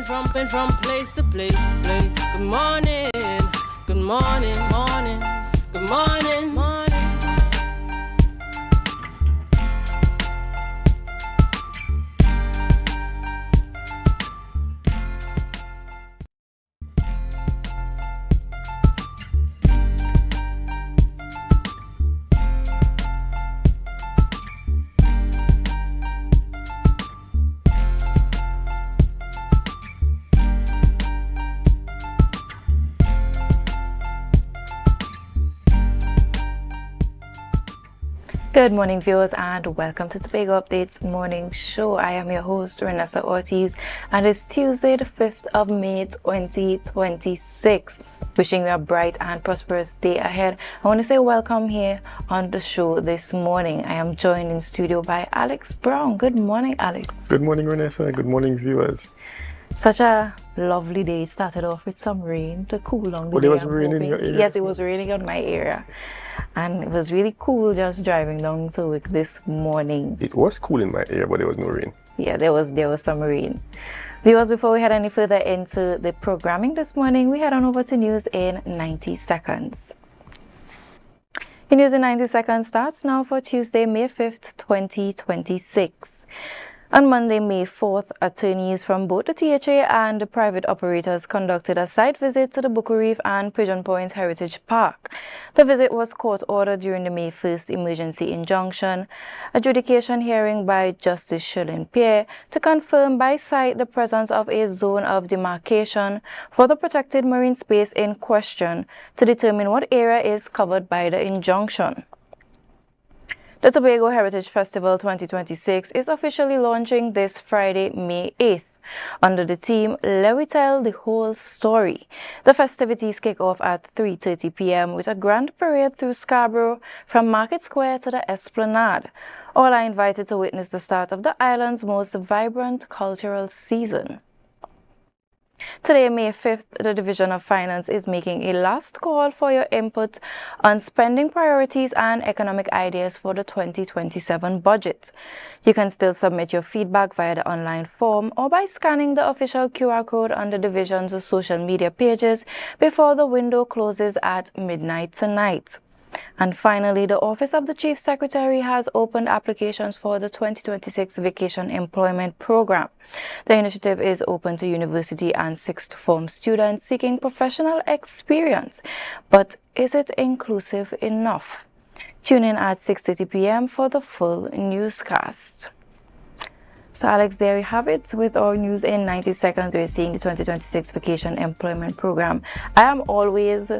from place to place. Good morning, good morning, morning, good morning, morning. Good morning, viewers, and welcome to Tobago Updates Morning Show. I am your host, Renessa Ortiz, and it's Tuesday, the 5th of May, 2026. Wishing you a bright and prosperous day ahead. I want to say welcome here on the show this morning. I am joined in studio by Alex Brown. Good morning, Alex. Good morning, Renessa. Good morning, viewers. Such a lovely day. It started off with some rain to cool down the day. It was raining in your area? Yes, it was raining on my area. And it was really cool just driving down to work this morning. It was cool in my area, but there was no rain. Yeah, there was some rain. Viewers, before we head any further into the programming this morning, we head on over to news in 90 seconds. Your news in 90 seconds starts now for Tuesday, May 5th, 2026. On Monday, May 4th, attorneys from both the THA and the private operators conducted a site visit to the Bucko Reef and Pigeon Point Heritage Park. The visit was court-ordered during the May 1st emergency injunction adjudication hearing by Justice Shirley Pierre to confirm by site the presence of a zone of demarcation for the protected marine space in question to determine what area is covered by the injunction. The Tobago Heritage Festival 2026 is officially launching this Friday, May 8th, under the theme Let We Tell the Whole Story. The festivities kick off at 3:30 p.m. with a grand parade through Scarborough from Market Square to the Esplanade. All are invited to witness the start of the island's most vibrant cultural season. Today, May 5th, the Division of Finance is making a last call for your input on spending priorities and economic ideas for the 2027 budget. You can still submit your feedback via the online form or by scanning the official QR code on the Division's social media pages before the window closes at midnight tonight. And finally, the Office of the Chief Secretary has opened applications for the 2026 Vacation Employment Program. The initiative is open to university and sixth form students seeking professional experience. But is it inclusive enough? Tune in at 6:30 p.m. for the full newscast. So Alex, there we have it with our news in 90 seconds. We're seeing the 2026 Vacation Employment Program. I am always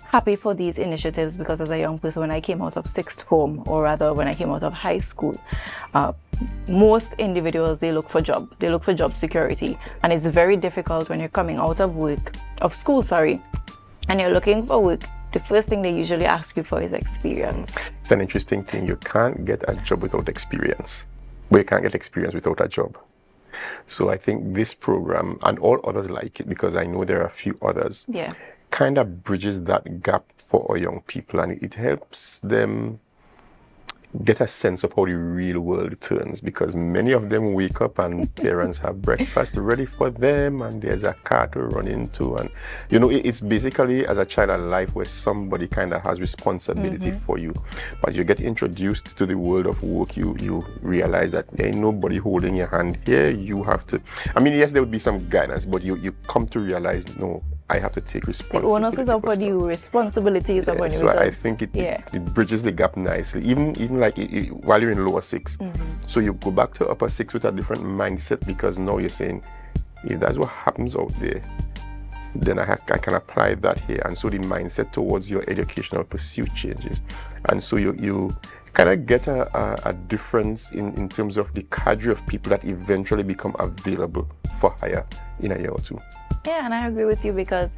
happy for these initiatives because as a young person, when I came out of sixth form, or rather when I came out of high school, most individuals, they look for job security, and it's very difficult when you're coming out of school, and you're looking for work. The first thing they usually ask you for is experience. It's an interesting thing. You can't get a job without experience, but you can't get experience without a job. So I think this program and all others like it, because I know there are a few others, kind of bridges that gap for our young people, and it helps them get a sense of how the real world turns, because many of them wake up and parents have breakfast ready for them and there's a car to run into, and you know, it's basically as a child a life where somebody kind of has responsibility for you. But you get introduced to the world of work, you realize that there ain't nobody holding your hand here. You have to, I mean, yes, there would be some guidance, but you come to realize, no, I have to take responsibility. The onus is upon you, responsibility is upon you. So I think it bridges the gap nicely, even like while you're in lower six. So you go back to upper six with a different mindset, because now you're saying, if that's what happens out there, then I can apply that here. And so the mindset towards your educational pursuit changes. And so you kind of get a difference in terms of the cadre of people that eventually become available for hire in a year or two. Yeah, and I agree with you, because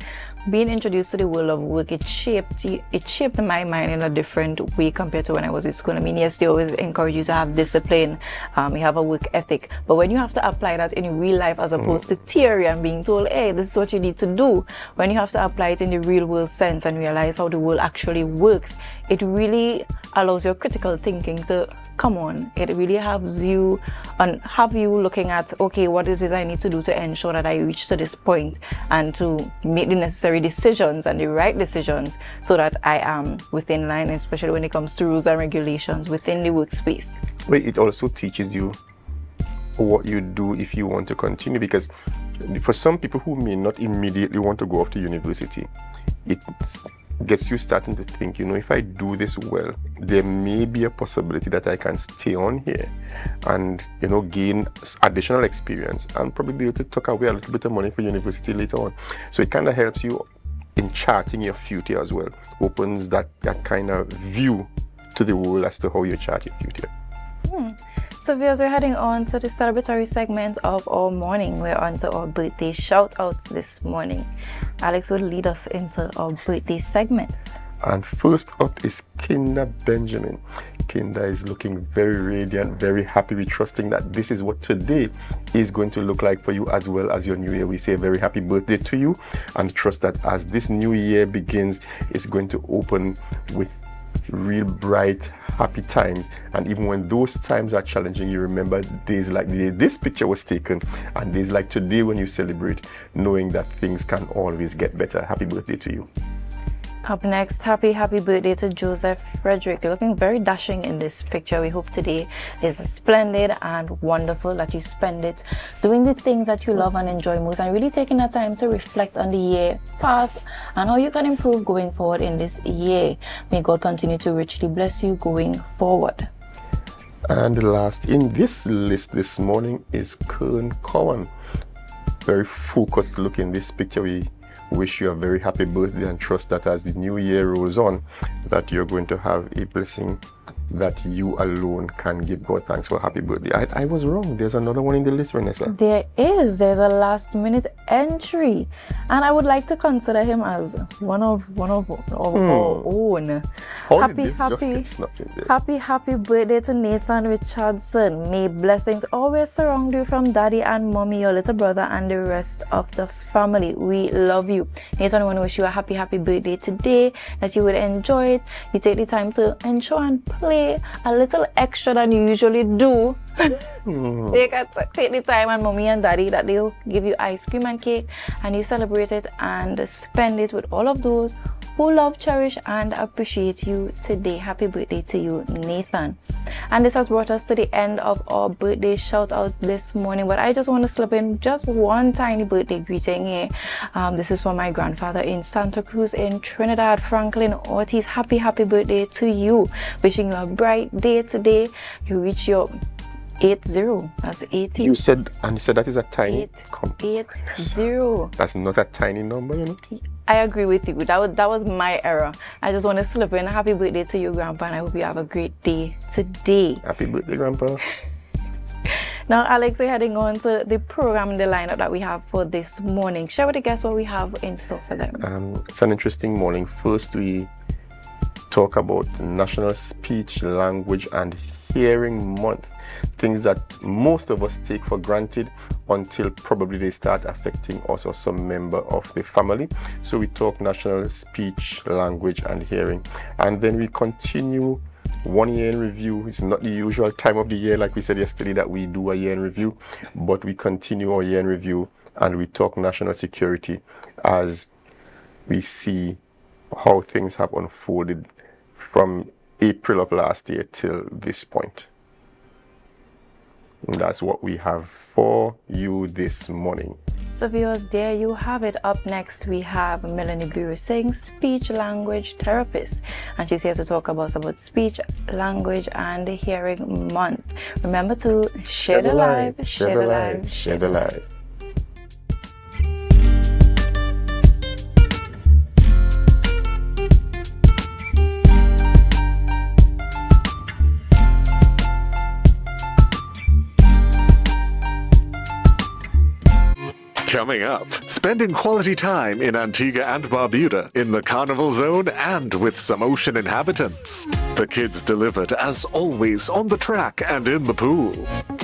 being introduced to the world of work, it shaped my mind in a different way compared to when I was in school. I mean, yes, they always encourage you to have discipline, you have a work ethic, but when you have to apply that in real life as opposed to theory and being told, hey, this is what you need to do, when you have to apply it in the real world sense and realize how the world actually works, it really allows your critical thinking to come on. It really helps you and have you looking at, okay, what it is I need to do to ensure that I reach to this point and to make the necessary decisions and the right decisions so that I am within line, especially when it comes to rules and regulations within the workspace. But it also teaches you what you do if you want to continue, because for some people who may not immediately want to go off to university, it gets you starting to think, if I do this well, there may be a possibility that I can stay on here and, gain additional experience and probably be able to tuck away a little bit of money for university later on. So it kind of helps you in charting your future as well. Opens that kind of view to the world as to how you chart your future. So viewers, we're heading on to the celebratory segment of our morning. We're on to our birthday shout outs this morning. Alex will lead us into our birthday segment. And first up is Kinda Benjamin. Kinda is looking very radiant, very happy. We're trusting that this is what today is going to look like for you as well as your new year. We say a very happy birthday to you and trust that as this new year begins, it's going to open with real bright, happy times. And even when those times are challenging, you remember days like the day this picture was taken and days like today when you celebrate, knowing that things can always get better. Happy birthday to you. Up next, happy birthday to Joseph Frederick. You're looking very dashing in this picture. We hope today is splendid and wonderful, that you spend it doing the things that you love and enjoy most, and really taking that time to reflect on the year past and how you can improve going forward in this year. May God continue to richly bless you going forward. And last in this list this morning is Kern Cowan. Very focused look in this picture. We wish you a very happy birthday and trust that as the new year rolls on, that you're going to have a blessing that you alone can give God thanks for. Happy birthday. I was wrong. There's another one in the list, Vanessa. There's a last minute entry, and I would like to consider him as one of our own. Happy birthday to Nathan Richardson. May blessings always surround you from daddy and mommy, your little brother, and the rest of the family. We love you. Nathan, I want to wish you a happy birthday today, that you would enjoy it. You take the time to enjoy and play a little extra than you usually do. Take the time, and mommy and daddy, that they'll give you ice cream and cake, and you celebrate it and spend it with all of those who love, cherish, and appreciate you today. Happy birthday to you, Nathan. And this has brought us to the end of our birthday shout outs this morning, but I just want to slip in just one tiny birthday greeting here. This is from my grandfather in Santa Cruz in Trinidad, Franklin Ortiz. Happy birthday to you. Wishing you a bright day today. You reach your 80. That's 80. You said that is a tiny 80. That's not a tiny number, I agree with you. That was my error. I just want to slip in. Happy birthday to you, Grandpa, and I hope you have a great day today. Happy birthday, Grandpa. Now, Alex, we're heading on to the program, the lineup that we have for this morning. Share with the guests what we have in store for them. It's an interesting morning. First, we talk about National Speech, Language, and Hearing Month. Things that most of us take for granted until probably they start affecting us or some member of the family. So we talk National Speech, Language, and Hearing. And then we continue 1 year in review. It's not the usual time of the year, like we said yesterday, that we do a year in review, but we continue our year in review and we talk national security as we see how things have unfolded from April of last year till this point. And that's what we have for you this morning. So viewers, there you have it. Up next, we have Melanie Bureau Singh, speech language therapist, and she's here to talk about speech, language, and hearing month. Remember to share the live, share the live, share the live. Coming up, Spending quality time in Antigua and Barbuda, in the Carnival Zone, and with some ocean inhabitants. The kids delivered, as always, on the track and in the pool.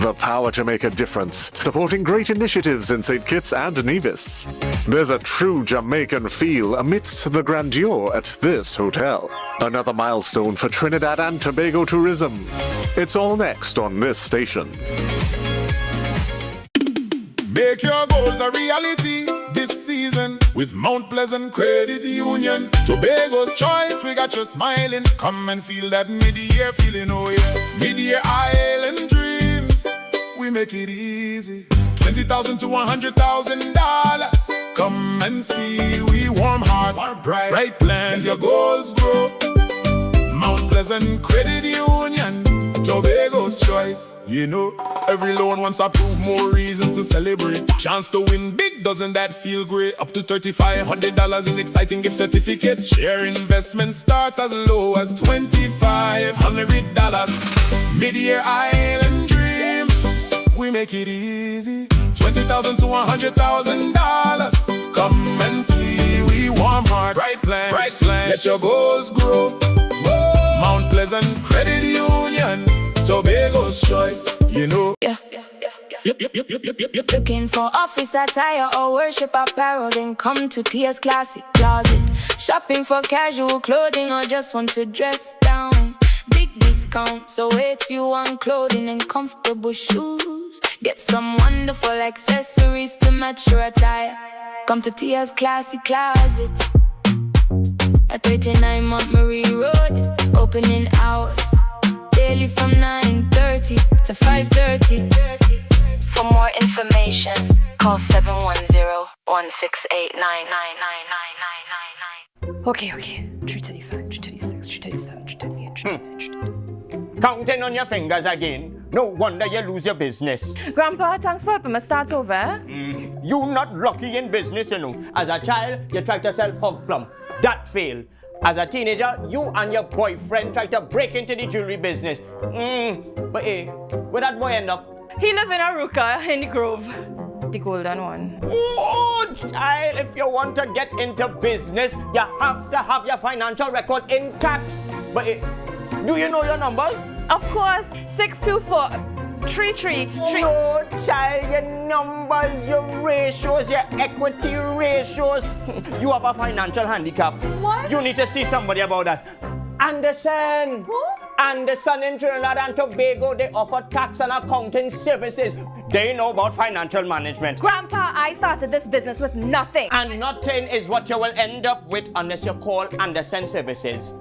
The power to make a difference, supporting great initiatives in St. Kitts and Nevis. There's a true Jamaican feel amidst the grandeur at this hotel. Another milestone for Trinidad and Tobago tourism. It's all next on this station. Make your goals a reality this season with Mount Pleasant Credit Union. Tobago's choice, we got you smiling. Come and feel that mid-year feeling, oh yeah. Mid-year island dreams, we make it easy. $20,000 to $100,000. Come and see, we warm hearts, bright plans, your goals grow. Mount Pleasant Credit Union, Tobago's choice. You know, every loan wants to prove more reasons to celebrate. Chance to win big, doesn't that feel great? Up to $3,500 in exciting gift certificates. Share investment starts as low as $2,500. Mid-year island dreams, we make it easy. $20,000 to $100,000. Come and see, we warm hearts, bright plans. Let your goals grow. Mount Pleasant Credit Union, Tobago's choice, you know. Yeah. Looking for office attire or worship apparel, then come to Tia's Classic Closet. Shopping for casual clothing or just want to dress down. Big discount, so it's you on clothing and comfortable shoes. Get some wonderful accessories to match your attire. Come to Tia's Classic Closet at 39 Montgomery Road. Opening hours daily from 9:30 to 5:30. For more information, call 710-168-99999. Okay. 335, 336, 337, 338, 339. Counting on your fingers again. No wonder you lose your business. Grandpa, thanks for helping me start over. You not lucky in business, you know. As a child, you tried to sell hog plum. That failed. As a teenager, you and your boyfriend tried to break into the jewelry business. But hey, where that boy end up? He live in Aruka in the Grove. The golden one. Oh, child, if you want to get into business, you have to have your financial records intact. But hey, do you know your numbers? Of course, 624-333. No, child, your numbers, your ratios, your equity ratios. You have a financial handicap. What? You need to see somebody about that. Anderson. Who? Anderson in Trinidad and Tobago, they offer tax and accounting services. They know about financial management. Grandpa, I started this business with nothing. And nothing is what you will end up with unless you call Anderson Services.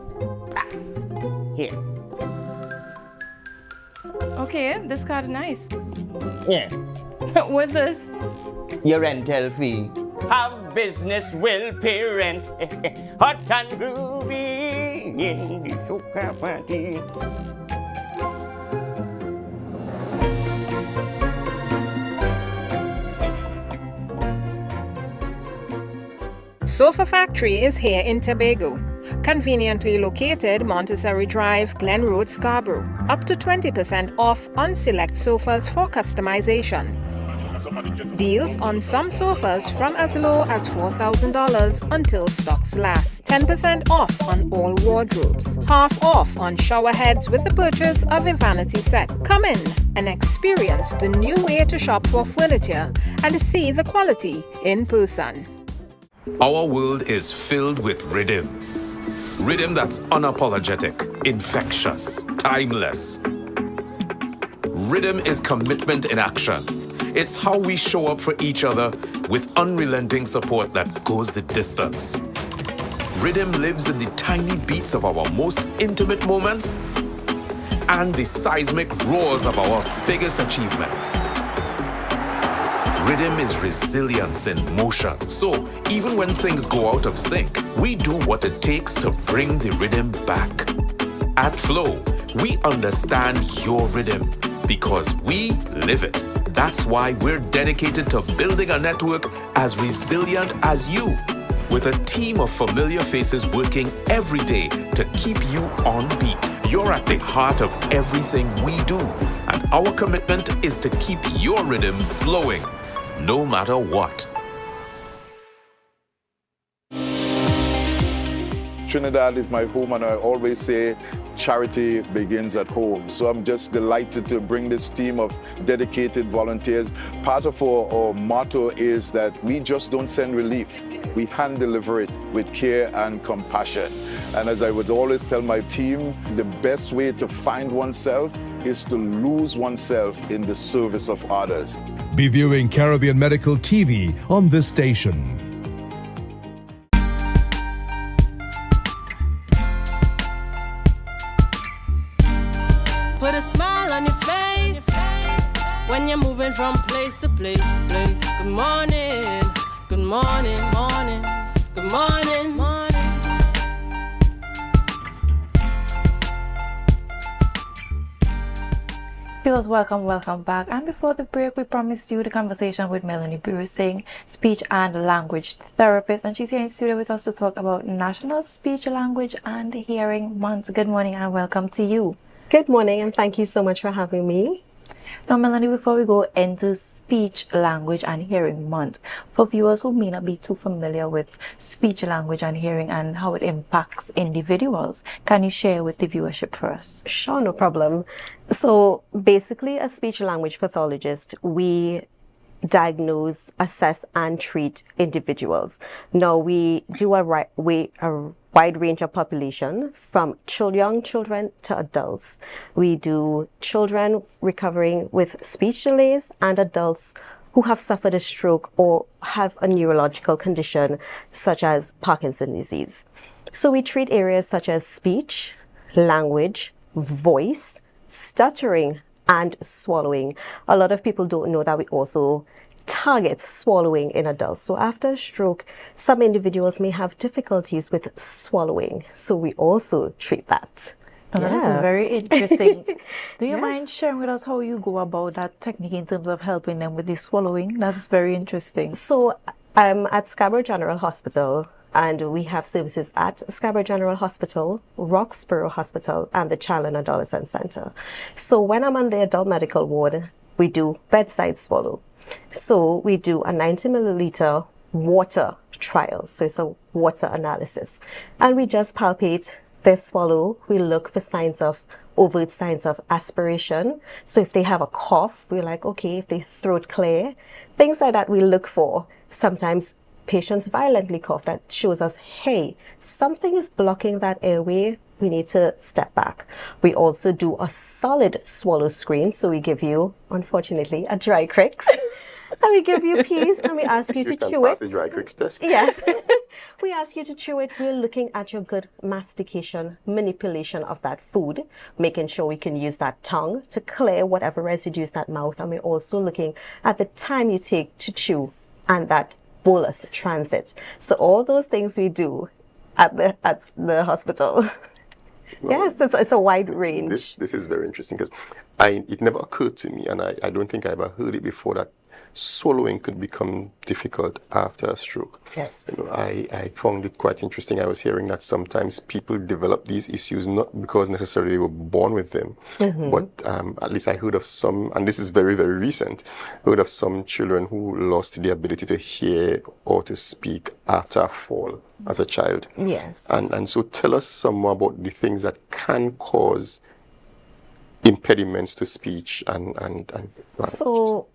Here. Okay, this card is nice. Yeah. What's this? Your rental fee. Have business will pay rent. Hot and groovy in the soca party. Sofa Factory is here in Tobago. Conveniently located Montessori Drive, Glen Road, Scarborough. Up to 20% off on select sofas for customization. Deals on some sofas from as low as $4,000 until stocks last. 10% off on all wardrobes. Half off on shower heads with the purchase of a vanity set. Come in and experience the new way to shop for furniture and see the quality in person. Our world is filled with rhythm. Rhythm that's unapologetic, infectious, timeless. Rhythm is commitment in action. It's how we show up for each other with unrelenting support that goes the distance. Rhythm lives in the tiny beats of our most intimate moments and the seismic roars of our biggest achievements. Rhythm is resilience in motion. So even when things go out of sync, we do what it takes to bring the rhythm back. At Flow, we understand your rhythm because we live it. That's why we're dedicated to building a network as resilient as you, with a team of familiar faces working every day to keep you on beat. You're at the heart of everything we do, and our commitment is to keep your rhythm flowing, no matter what. Trinidad is my home, and I always say charity begins at home. So I'm just delighted to bring this team of dedicated volunteers. Part of our motto is that we just don't send relief. We hand deliver it with care and compassion. And as I would always tell my team, the best way to find oneself is to lose oneself in the service of others. Be viewing Caribbean Medical TV on this station. Put a smile on your face when you're moving from place to place. Good morning, good morning, morning, good morning, morning. Viewers, welcome back. And before the break, we promised you the conversation with Melanie Burusing, speech and language therapist, and she's here in studio with us to talk about National Speech, Language and Hearing Month. Good morning and welcome to you. Good morning, and thank you so much for having me. Now, Melanie, before we go into Speech, Language and Hearing Month, for viewers who may not be too familiar with speech, language and hearing and how it impacts individuals, can you share with the viewership for us? Sure, no problem. So basically, as speech language pathologist, we diagnose, assess and treat individuals. Now, we do a wide range of population, from young children to adults. We do children recovering with speech delays and adults who have suffered a stroke or have a neurological condition such as Parkinson's disease. So we treat areas such as speech, language, voice, stuttering, and swallowing. A lot of people don't know that we also target swallowing in adults. So after a stroke, some individuals may have difficulties with swallowing. So we also treat that. Oh, yeah. This is very interesting. Do you mind sharing with us how you go about that technique in terms of helping them with the swallowing? That's very interesting. So I'm at Scarborough General Hospital, and we have services at Scarborough General Hospital, Roxborough Hospital, and the Child and Adolescent Center. So when I'm on the adult medical ward, we do bedside swallow. So we do a 90 milliliter water trial. So it's a water analysis. And we just palpate their swallow. We look for overt signs of aspiration. So if they have a cough, we're like, okay, if they throat clear, things like that we look for. Sometimes patients violently cough. That shows us, hey, something is blocking that airway. We need to step back. We also do a solid swallow screen. So we give you, unfortunately, a dry Crix. And we give you peas and we ask you to chew it. The dry Crix test. Yes. We ask you to chew it. We're looking at your good mastication, manipulation of that food, making sure we can use that tongue to clear whatever residues that mouth. And we're also looking at the time you take to chew and that bolus transit. So all those things we do at the hospital. Well, yes, it's a wide range. This is very interesting because it never occurred to me, and I don't think I ever heard it before, that swallowing could become difficult after a stroke. Yes. You know, I found it quite interesting. I was hearing that sometimes people develop these issues not because necessarily they were born with them, but at least I heard of some, and this is very, very recent, heard of some children who lost the ability to hear or to speak after a fall as a child. Yes. And so tell us some more about the things that can cause impediments to speech and so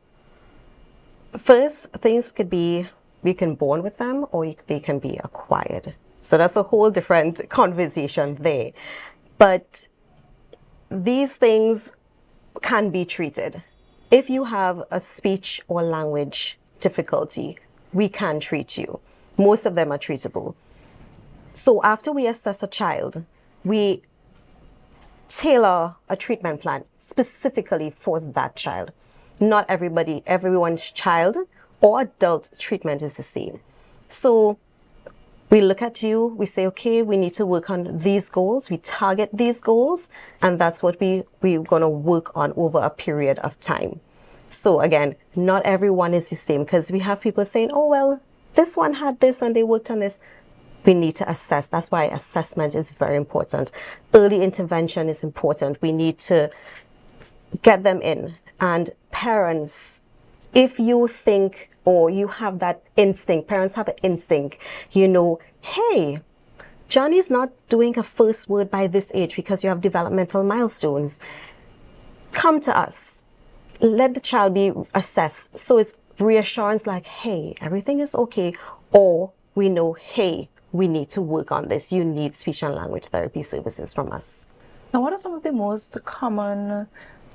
first, things could be you can born with them or they can be acquired. So that's a whole different conversation there. But these things can be treated. If you have a speech or language difficulty, we can treat you. Most of them are treatable. So after we assess a child, we tailor a treatment plan specifically for that child. Not everyone's child or adult treatment is the same. So we look at you, we say, okay, we need to work on these goals. We target these goals, and that's what we're going to work on over a period of time. So again, not everyone is the same, because we have people saying, oh, well, this one had this and they worked on this. We need to assess. That's why assessment is very important. Early intervention is important. We need to get them in. And parents, if you think or you have that instinct, parents have an instinct, you know, hey, Johnny's not doing a first word by this age because you have developmental milestones. Come to us. Let the child be assessed. So it's reassurance like, hey, everything is okay. Or we know, hey, we need to work on this. You need speech and language therapy services from us. Now, what are some of the most common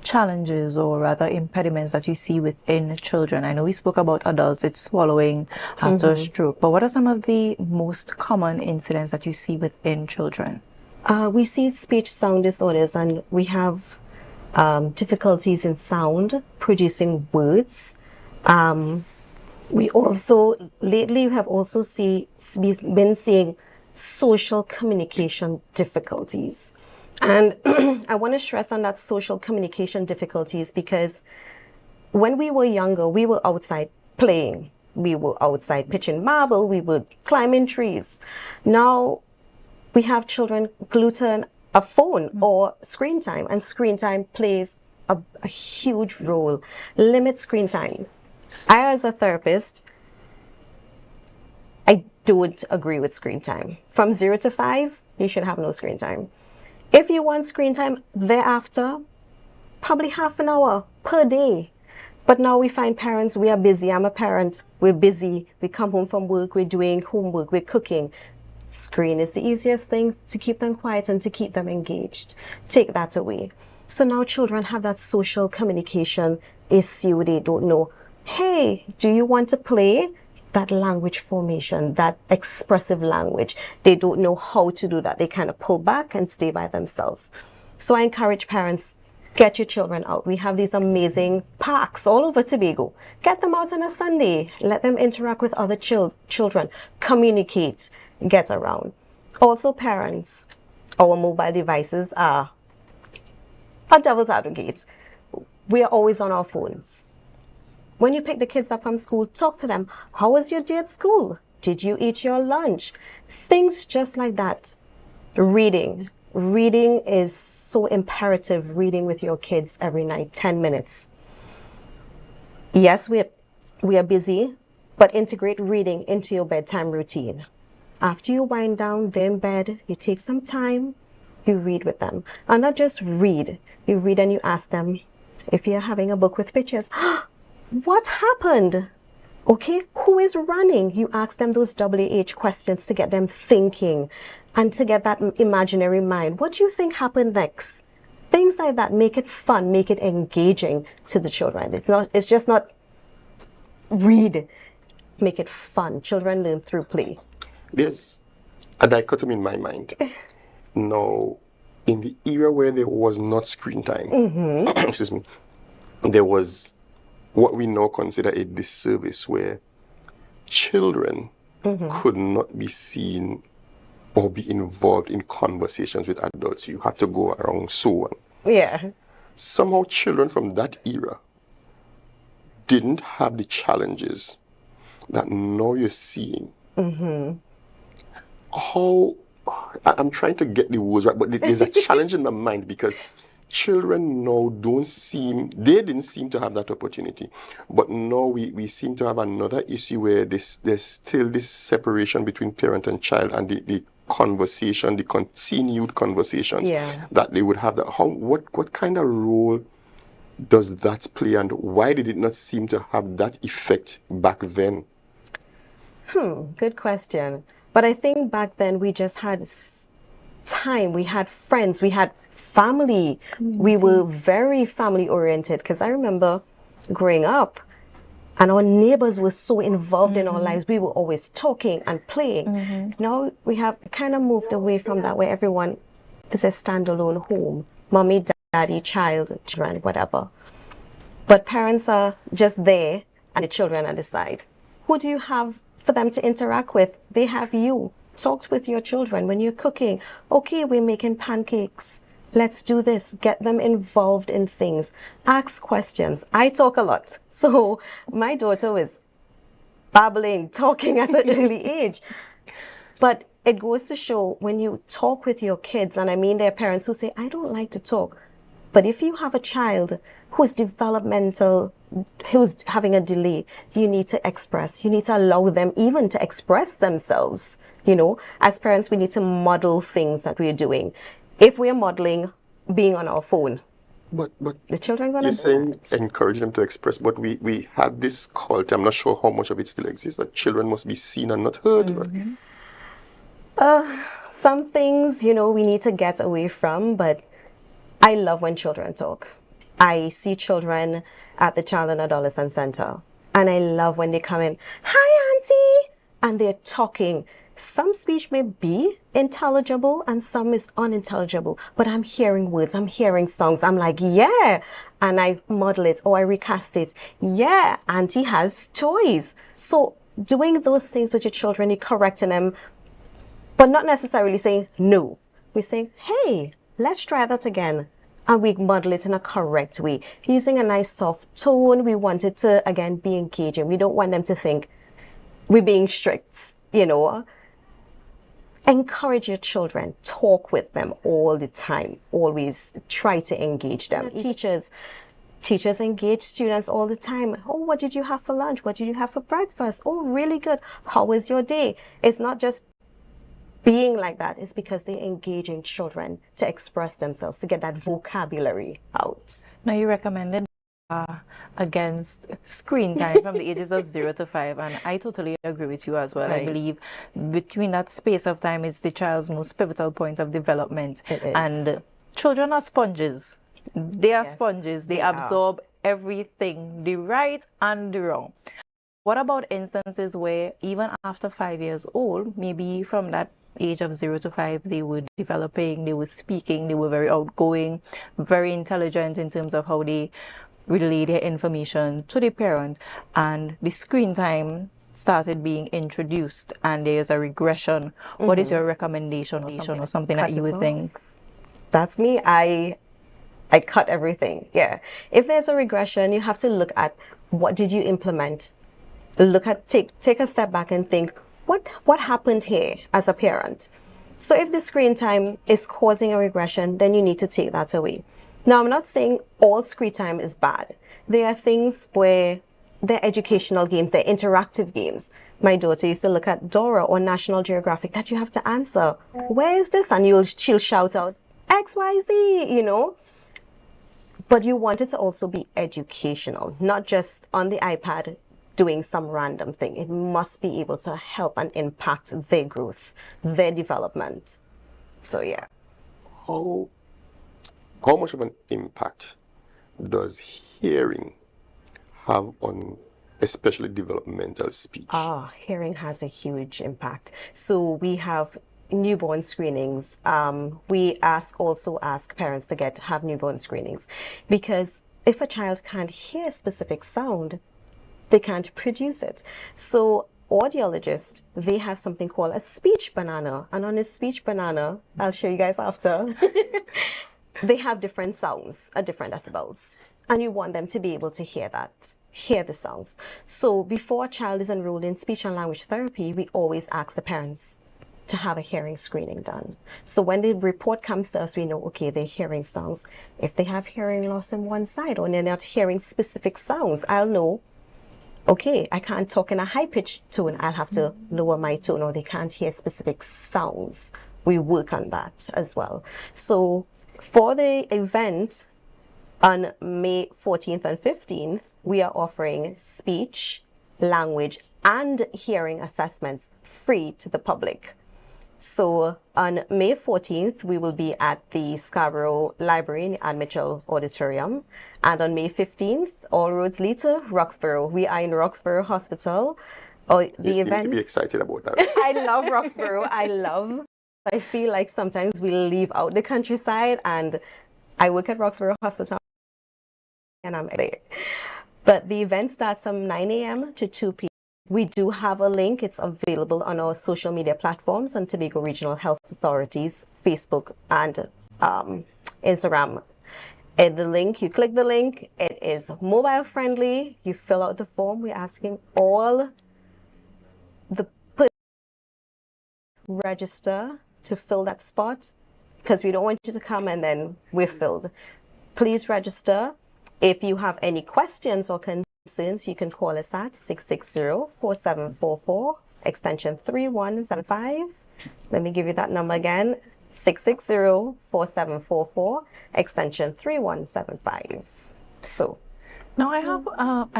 challenges or rather impediments that you see within children? I know we spoke about adults, it's swallowing after a stroke, but what are some of the most common incidents that you see within children? We see speech sound disorders, and we have difficulties in sound, producing words. We also, lately, have also been seeing social communication difficulties. And I want to stress on that social communication difficulties because when we were younger, we were outside playing. We were outside pitching marble. We were climbing trees. Now we have children glued to a phone or screen time, and screen time plays a huge role. Limit screen time. I, as a therapist, I don't agree with screen time. From 0 to 5, you should have no screen time. If you want screen time thereafter, probably half an hour per day. But now we find parents, we are busy. I'm a parent, we're busy. We come home from work, we're doing homework, we're cooking. Screen is the easiest thing to keep them quiet and to keep them engaged. Take that away. So now children have that social communication issue. They don't know, hey, do you want to play? That language formation, that expressive language. They don't know how to do that. They kind of pull back and stay by themselves. So I encourage parents, get your children out. We have these amazing parks all over Tobago. Get them out on a Sunday. Let them interact with other children, communicate, get around. Also parents, our mobile devices are a devil's advocate. We are always on our phones. When you pick the kids up from school, talk to them. How was your day at school? Did you eat your lunch? Things just like that. Reading. Reading is so imperative. Reading with your kids every night, 10 minutes. Yes, we are busy, but integrate reading into your bedtime routine. After you wind down, they're in bed, you take some time, you read with them. And not just read. You read and you ask them, if you're having a book with pictures, what happened? Okay, who is running? You ask them those WH questions to get them thinking and to get that imaginary mind. What do you think happened next? Things like that. Make it fun, make it engaging to the children. It's just not read. Make it fun. Children learn through play. There's a dichotomy in my mind. Now, in the era where there was not screen time, excuse me, there was what we now consider a disservice where children could not be seen or be involved in conversations with adults. You had to go around so on. Yeah. Somehow children from that era didn't have the challenges that now you're seeing. How, I'm trying to get the words right, but there's a challenge in my mind because children now didn't seem to have that opportunity. But now we seem to have another issue where there's still this separation between parent and child, and the conversation, the continued conversations that they would have. What kind of role does that play, and why did it not seem to have that effect back then? Good question. But I think back then we just had time, we had friends, we had family. We were very family oriented, because I remember growing up and our neighbors were so involved in our lives. We were always talking and playing. Now we have kind of moved away from that, where everyone is a standalone home. Mommy, daddy, child, children, whatever. But parents are just there and the children are the side. Who do you have for them to interact with? They have you. Talk with your children when you're cooking. Okay, we're making pancakes. Let's do this. Get them involved in things. Ask questions. I talk a lot. So my daughter was babbling, talking at an early age. But it goes to show, when you talk with your kids, and I mean there are parents who say, I don't like to talk. But if you have a child who's developmentally who's having a delay, you need to express. You need to allow them even to express themselves. You know, as parents, we need to model things that we're doing. If we're modeling being on our phone, but the children gonna you're saying encourage them to express, but we had this cult. I'm not sure how much of it still exists, that children must be seen and not heard. Some things, you know, we need to get away from, but I love when children talk. I see children at the Child and Adolescent Center, and I love when they come in, "Hi, Auntie," and they're talking. Some speech may be intelligible and some is unintelligible, but I'm hearing words, I'm hearing songs. I'm like, yeah, and I model it or I recast it. Yeah, Auntie has toys. So doing those things with your children, you're correcting them, but not necessarily saying no. We're saying, hey, let's try that again. And we model it in a correct way. Using a nice soft tone, we want it to, again, be engaging. We don't want them to think we're being strict, you know. Encourage your children. Talk with them all the time. Always try to engage them. Teachers engage students all the time. Oh, what did you have for lunch? What did you have for breakfast? Oh, really good. How was your day? It's not just being like that. It's because they're engaging children to express themselves, to get that vocabulary out. Now, you recommended against screen time from the ages of 0 to 5, and I totally agree with you as well. Right. I believe between that space of time is the child's most pivotal point of development. It is. And children are sponges. They are sponges. They absorb everything, the right and the wrong. What about instances where even after 5 years old, maybe from that age of 0 to 5, they were developing, they were speaking, they were very outgoing, very intelligent in terms of how they relay their information to the parent, and the screen time started being introduced and there's a regression? What is your recommendation or something that you would think? That's me. I cut everything. Yeah. If there's a regression, you have to look at what did you implement. Look at take a step back and think, what happened here as a parent? So if the screen time is causing a regression, then you need to take that away. Now, I'm not saying all screen time is bad. There are things where they're educational games, they're interactive games. My daughter used to look at Dora or National Geographic that you have to answer. Where is this? And she'll shout out XYZ, you know. But you want it to also be educational, not just on the iPad doing some random thing. It must be able to help and impact their growth, their development. So yeah. How much of an impact does hearing have on especially developmental speech? Hearing has a huge impact. So we have newborn screenings. We also ask parents to have newborn screenings, because if a child can't hear a specific sound, they can't produce it. So audiologists, they have something called a speech banana, and on a speech banana, I'll show you guys after, they have different sounds at different decibels, and you want them to be able to hear the sounds. So before a child is enrolled in speech and language therapy, we always ask the parents to have a hearing screening done. So when the report comes to us, we know, okay, they're hearing sounds. If they have hearing loss on one side or they're not hearing specific sounds, I'll know, okay, I can't talk in a high-pitched tone. I'll have to lower my tone, or they can't hear specific sounds. We work on that as well. So for the event on May 14th and 15th, we are offering speech, language, and hearing assessments free to the public. So on May 14th, we will be at the Scarborough Library in the Ann Mitchell Auditorium. And on May 15th, all roads lead to Roxborough. We are in Roxborough Hospital. You seem to be excited about that. I love Roxborough. I feel like sometimes we leave out the countryside, and I work at Roxborough Hospital and I'm there. But the event starts from 9 a.m. to 2 p.m. We do have a link. It's available on our social media platforms on Tobago Regional Health Authorities, Facebook and Instagram. The link, you click the link, it is mobile friendly. You fill out the form. We're asking all the register to fill that spot, because we don't want you to come and then we're filled. Please register. If you have any questions or concerns, you can call us at 660-4744, extension 3175. Let me give you that number again, 660-4744, extension 3175. So, now I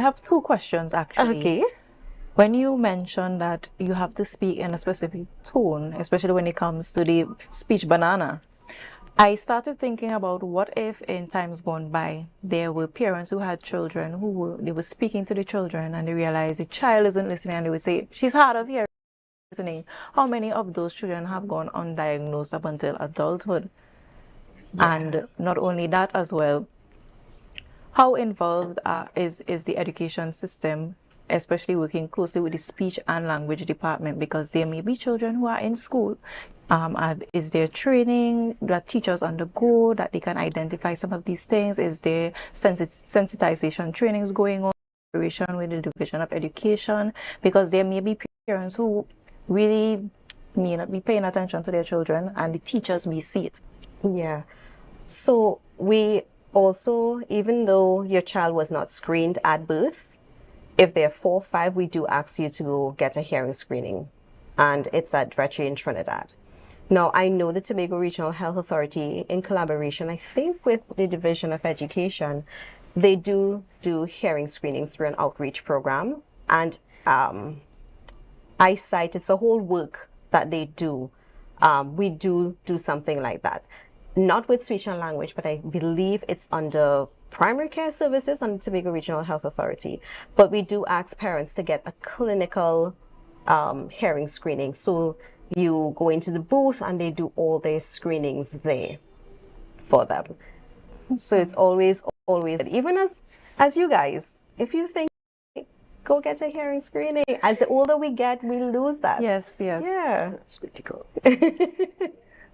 have two questions actually. Okay. When you mentioned that you have to speak in a specific tone, especially when it comes to the speech banana, I started thinking about what if in times gone by there were parents who had children they were speaking to the children and they realized the child isn't listening and they would say, she's hard of hearing, listening. How many of those children have gone undiagnosed up until adulthood? Yeah. And not only that as well, how involved is the education system, especially working closely with the speech and language department, because there may be children who are in school. Is there training that teachers undergo that they can identify some of these things? Is there sensitization trainings going on with the Division of Education? Because there may be parents who really may not be paying attention to their children and the teachers may see it. Yeah. So we also, even though your child was not screened at birth, if they're 4 or 5, we do ask you to go get a hearing screening, and it's at Dretche in Trinidad. Now, I know the Tobago Regional Health Authority, in collaboration, I think, with the Division of Education, they do hearing screenings through an outreach program, and eyesight, it's a whole work that they do. We do something like that. Not with speech and language, but I believe it's under primary care services on the Tobago Regional Health Authority. But we do ask parents to get a clinical hearing screening. So you go into the booth and they do all their screenings there for them. So it's always, even as you guys, if you think, go get a hearing screening. As the older we get, we lose that. Yes. Yeah. That's critical.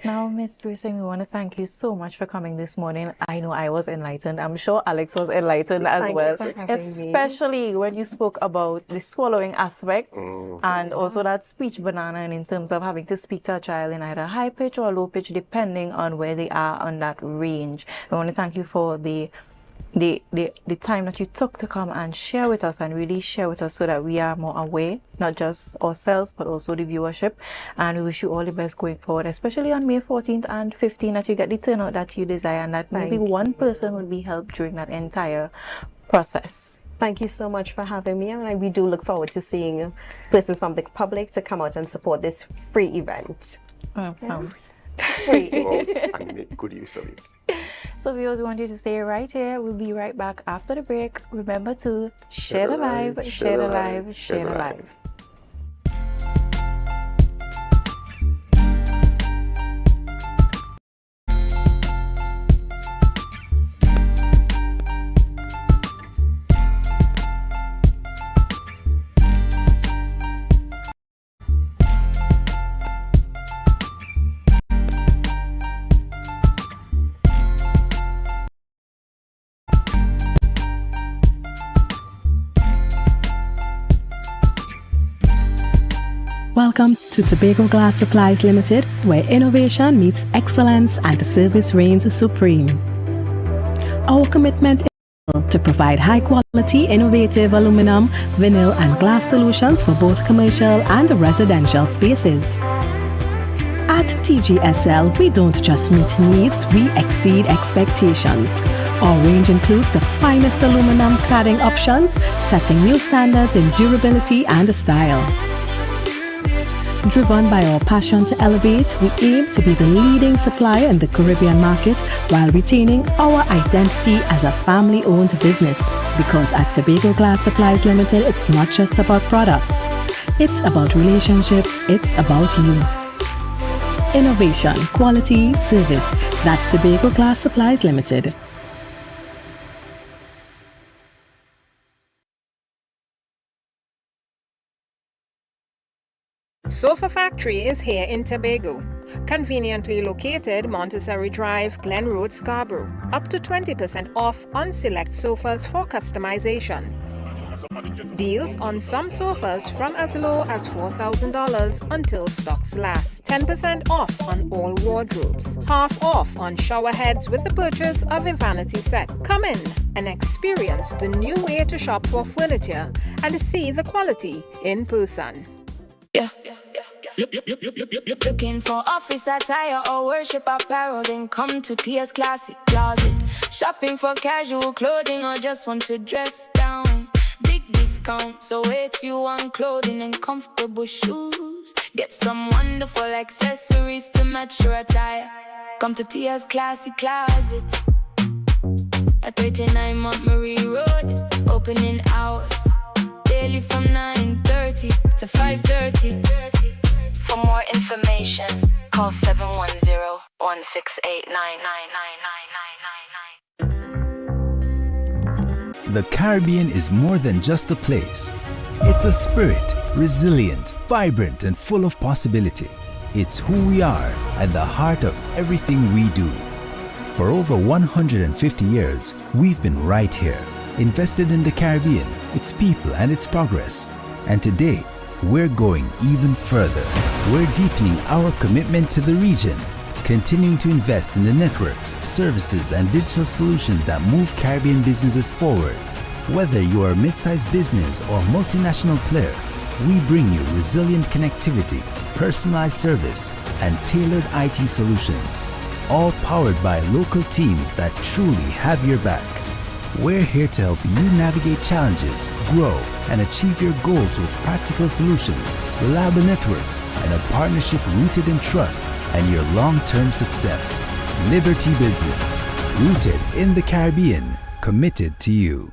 Now, Ms. Bracing, we want to thank you so much for coming this morning. I know I was enlightened. I'm sure Alex was enlightened as well. Especially when you spoke about the swallowing aspect and also that speech banana, and in terms of having to speak to a child in either high pitch or low pitch, depending on where they are on that range. I want to thank you for the time that you took to come and share with us, and really share with us so that we are more aware, not just ourselves but also the viewership. And we wish you all the best going forward, especially on May 14th and 15th, that you get the turnout that you desire, and that maybe one person will be helped during that entire process. Thank you so much for having me, and we do look forward to seeing persons from the public to come out and support this free event. Awesome. And make good use of it. So viewers, we want you to stay right here. We'll be right back after the break. Remember to share the live, share the live, share the live. Welcome to Tobago Glass Supplies Limited, where innovation meets excellence and the service reigns supreme. Our commitment is to provide high-quality, innovative aluminum, vinyl and glass solutions for both commercial and residential spaces. At TGSL, we don't just meet needs, we exceed expectations. Our range includes the finest aluminum cladding options, setting new standards in durability and style. Driven by our passion to elevate, we aim to be the leading supplier in the Caribbean market while retaining our identity as a family-owned business. Because at Tobago Glass Supplies Limited, it's not just about products. It's about relationships, it's about you. Innovation, quality, service. That's Tobago Glass Supplies Limited. Sofa Factory is here in Tobago. Conveniently located Montessori Drive, Glen Road, Scarborough. Up to 20% off on select sofas for customization. Deals on some sofas from as low as $4,000 until stocks last. 10% off on all wardrobes. Half off on shower heads with the purchase of a vanity set. Come in and experience the new way to shop for furniture and see the quality in person. Looking for office attire or worship apparel, then come to Tia's Classic Closet. Shopping for casual clothing or just want to dress down. Big discount, so it's you on clothing and comfortable shoes. Get some wonderful accessories to match your attire. Come to Tia's Classic Closet at 39 Montgomery Road. Opening hours daily from 9:30 to 5:30. For more information, call 710-168-99999. The Caribbean is more than just a place. It's a spirit, resilient, vibrant, and full of possibility. It's who we are at the heart of everything we do. For over 150 years, we've been right here, invested in the Caribbean, its people, and its progress. And today, we're going even further. We're deepening our commitment to the region, continuing to invest in the networks, services, and digital solutions that move Caribbean businesses forward. Whether you are a mid-sized business or multinational player, we bring you resilient connectivity, personalized service, and tailored IT solutions, all powered by local teams that truly have your back. We're here to help you navigate challenges, grow, and achieve your goals with practical solutions, reliable networks, and a partnership rooted in trust and your long-term success. Liberty Business, rooted in the Caribbean, committed to you.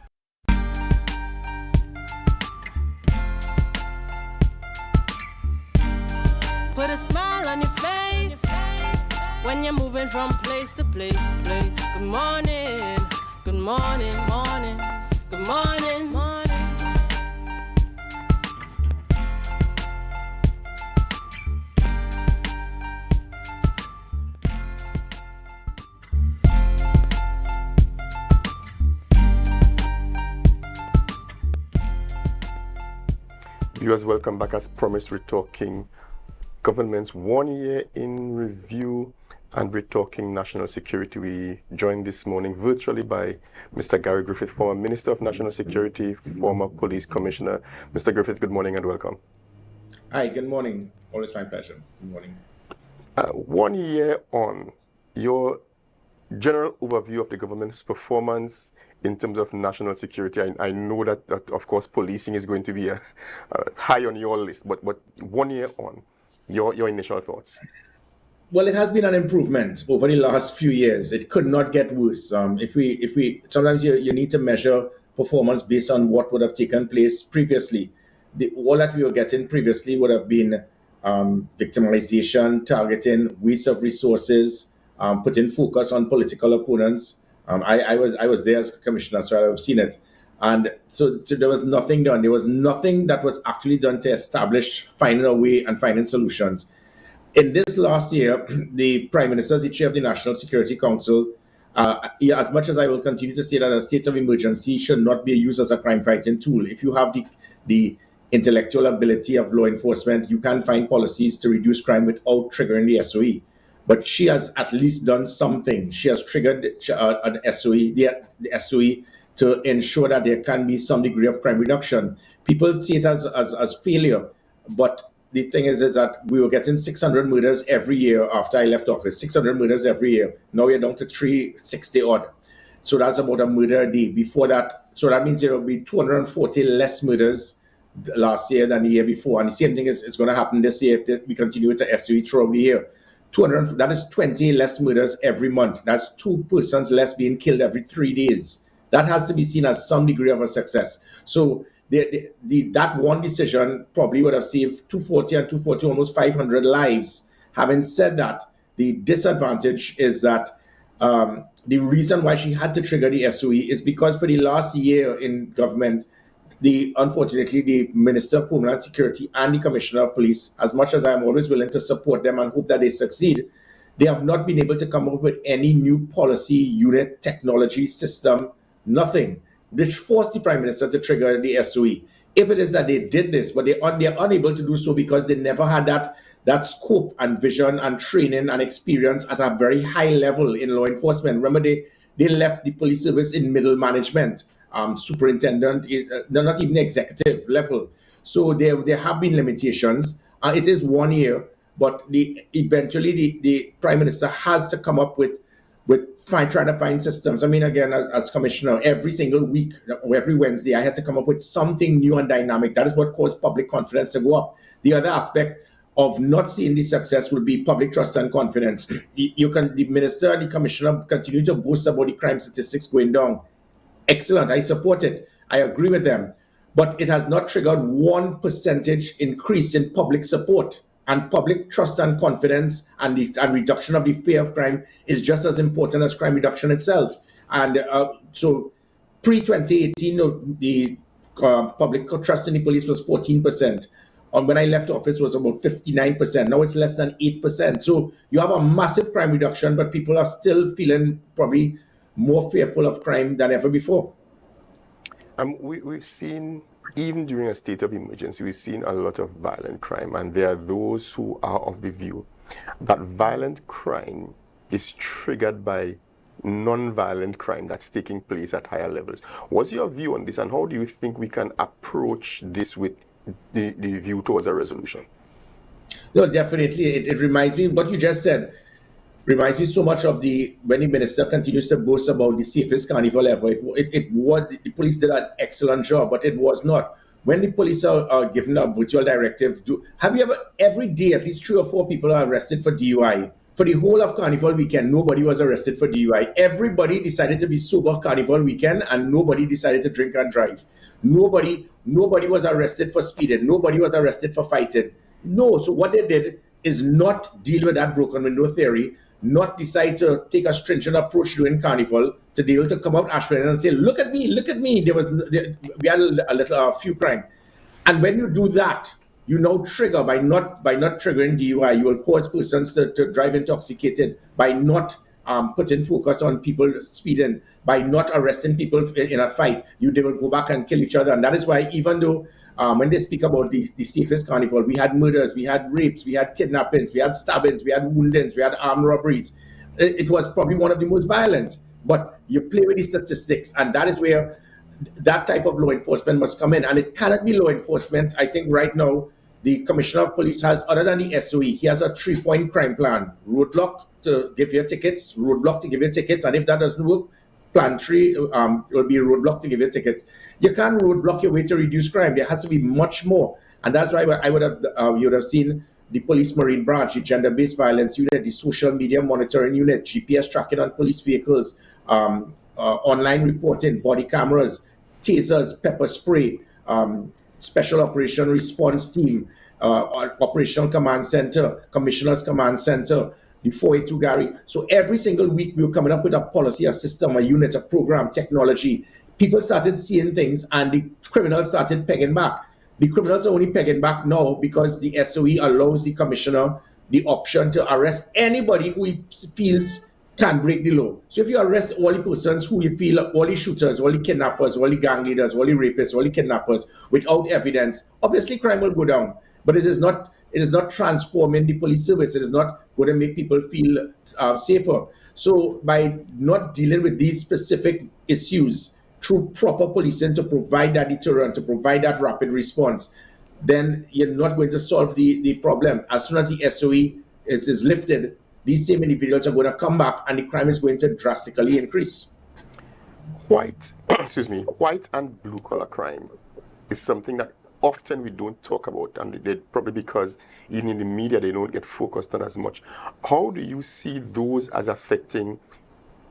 Put a smile on your face when you're moving from place to place. Good morning, good morning, morning, good morning, morning. Viewers, welcome back. As promised, we're talking government's 1 year in review, and we're talking national security. We joined this morning virtually by Mr. Gary Griffith, former Minister of National Security, former Police Commissioner. Mr. Griffith, good morning and welcome. Hi, good morning. Always my pleasure. Good morning. 1 year on, your general overview of the government's performance in terms of national security. I know that of course policing is going to be high on your list, but 1 year on, your initial thoughts. Well, it has been an improvement over the last few years. It could not get worse. If we sometimes you need to measure performance based on what would have taken place previously. All that we were getting previously would have been victimization, targeting, waste of resources, putting focus on political opponents. I was there as commissioner, so I've seen it. And so there was nothing done. There was nothing that was actually done to establish finding a way and finding solutions. In this last year, the Prime Minister, the chair of the National Security Council, as much as I will continue to say that a state of emergency should not be used as a crime-fighting tool, if you have the intellectual ability of law enforcement, you can find policies to reduce crime without triggering the SOE. But she has at least done something. She has triggered an SOE, the SOE, to ensure that there can be some degree of crime reduction. People see it as failure, but the thing is that we were getting 600 murders every year after I left office, 600 murders every year. Now we're down to 360 odd. So that's about a murder a day. Before that, so that means there will be 240 less murders last year than the year before. And the same thing is going to happen this year if we continue to SOE throughout the year. 200, that is 20 less murders every month. That's 2 persons less being killed every 3 days. That has to be seen as some degree of a success. So that one decision probably would have saved 240 and 240, almost 500 lives. Having said that, the disadvantage is that the reason why she had to trigger the SOE is because for the last year in government, unfortunately, the Minister of Homeland Security and the Commissioner of Police, as much as I am always willing to support them and hope that they succeed, they have not been able to come up with any new policy, unit, technology, system, nothing which forced the Prime Minister to trigger the SOE. If it is that they did this, but they're unable to do so because they never had that scope and vision and training and experience at a very high level in law enforcement. Remember, they left the police service in middle management, superintendent, they're not even executive level. So there have been limitations. It is 1 year, but eventually the Prime Minister has to come up with trying to find systems. I mean, again, as commissioner, every single week or every Wednesday, I had to come up with something new and dynamic. That is what caused public confidence to go up. The other aspect of not seeing the success will be public trust and confidence. The minister and the commissioner continue to boast about the crime statistics going down. Excellent, I support it. I agree with them. But it has not triggered 1% increase in public support. And public trust and confidence and reduction of the fear of crime is just as important as crime reduction itself. And so pre-2018, the public trust in the police was 14%. When I left office, it was about 59%. Now it's less than 8%. So you have a massive crime reduction, but people are still feeling probably more fearful of crime than ever before. We've seen, even during a state of emergency, we've seen a lot of violent crime, and there are those who are of the view that violent crime is triggered by non-violent crime that's taking place at higher levels. What's your view on this, and how do you think we can approach this with the view towards a resolution? No, definitely. It reminds me, what you just said, reminds me so much of when the minister continues to boast about the safest carnival ever. The police did an excellent job, but it was not. When the police are given a virtual directive, have you ever, every day, at least 3 or 4 people are arrested for DUI? For the whole of Carnival weekend, nobody was arrested for DUI. Everybody decided to be sober Carnival weekend, and nobody decided to drink and drive. Nobody was arrested for speeding. Nobody was arrested for fighting. No, so what they did is not deal with that broken window theory, not decide to take a stringent approach during Carnival to be able to come out Ashburn and say, look at me. We had a few crime. And when you do that, you now trigger by not triggering DUI, you will cause persons to drive intoxicated, by not putting focus on people speeding, by not arresting people in a fight, they will go back and kill each other. And that is why, even though when they speak about the safest carnival, we had murders, we had rapes, we had kidnappings, we had stabbings, we had woundings, we had armed robberies. It was probably one of the most violent. But you play with the statistics, and that is where that type of law enforcement must come in. And it cannot be law enforcement. I think right now, the Commissioner of Police has, other than the SOE, he has a 3-point crime plan. Roadblock to give you tickets, roadblock to give you tickets, and if that doesn't work, plan 3 will be a roadblock to give you tickets. You can't roadblock your way to reduce crime. There has to be much more. And that's why you would have seen the Police Marine Branch, the Gender-Based Violence Unit, the Social Media Monitoring Unit, GPS tracking on police vehicles, online reporting, body cameras, tasers, pepper spray, Special Operation Response Team, Operational Command Center, Commissioner's Command Center, the 482 Gary. So every single week we were coming up with a policy, a system, a unit, a program, technology. People started seeing things, and the criminals started pegging back. The criminals are only pegging back now because the SOE allows the commissioner the option to arrest anybody who he feels can break the law. So if you arrest all the persons who you feel, all the shooters, all the kidnappers, all the gang leaders, all the rapists, all the kidnappers, without evidence, obviously crime will go down. But it is not transforming the police service. It is not going to make people feel safer. So by not dealing with these specific issues through proper policing to provide that deterrent, to provide that rapid response, then you're not going to solve the problem. As soon as the SOE is lifted, these same individuals are going to come back, and the crime is going to drastically increase. White and blue collar crime is something that often we don't talk about, and probably because even in the media they don't get focused on as much. How do you see those as affecting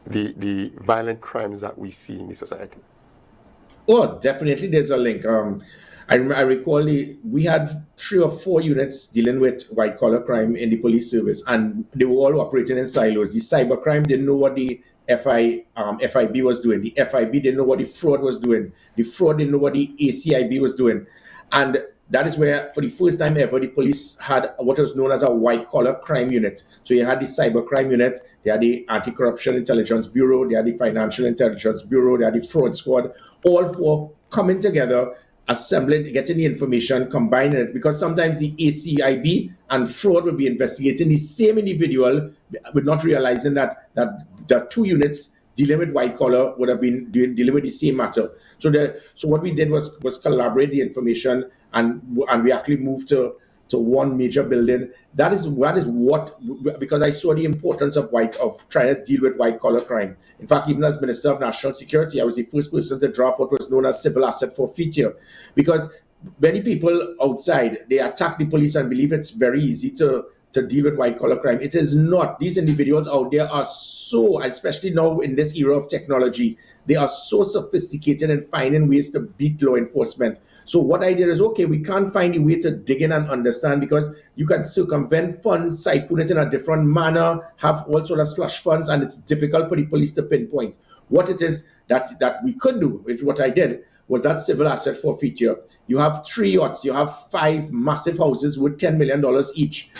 the violent crimes that we see in the society? Oh, definitely there's a link. I recall we had 3 or 4 units dealing with white collar crime in the police service, and they were all operating in silos. The cybercrime didn't know what the FIB was doing. The FIB didn't know what the fraud was doing. The fraud didn't know what the ACIB was doing. And that is where, for the first time ever, the police had what was known as a white-collar crime unit. So you had the cyber crime unit, they had the Anti-Corruption Intelligence Bureau, they had the Financial Intelligence Bureau, they had the Fraud Squad, all four coming together, assembling, getting the information, combining it, because sometimes the ACIB and fraud will be investigating the same individual, but not realizing that the two units dealing with white collar would have been dealing with the same matter. So what we did was collaborate the information, and we actually moved to one major building. That is what, because I saw the importance of trying to deal with white collar crime. In fact, even as Minister of National Security, I was the first person to draft what was known as civil asset forfeiture, because many people outside, they attack the police and believe it's very easy to deal with white collar crime. It is not. These individuals out there are so, especially now in this era of technology, they are so sophisticated in finding ways to beat law enforcement. So what I did is, okay, we can't find a way to dig in and understand, because you can circumvent funds, siphon it in a different manner, have all sort of slush funds, and it's difficult for the police to pinpoint. What it is that we could do, which what I did, was that civil asset forfeiture. You have 3 yachts, you have 5 massive houses worth $10 million each.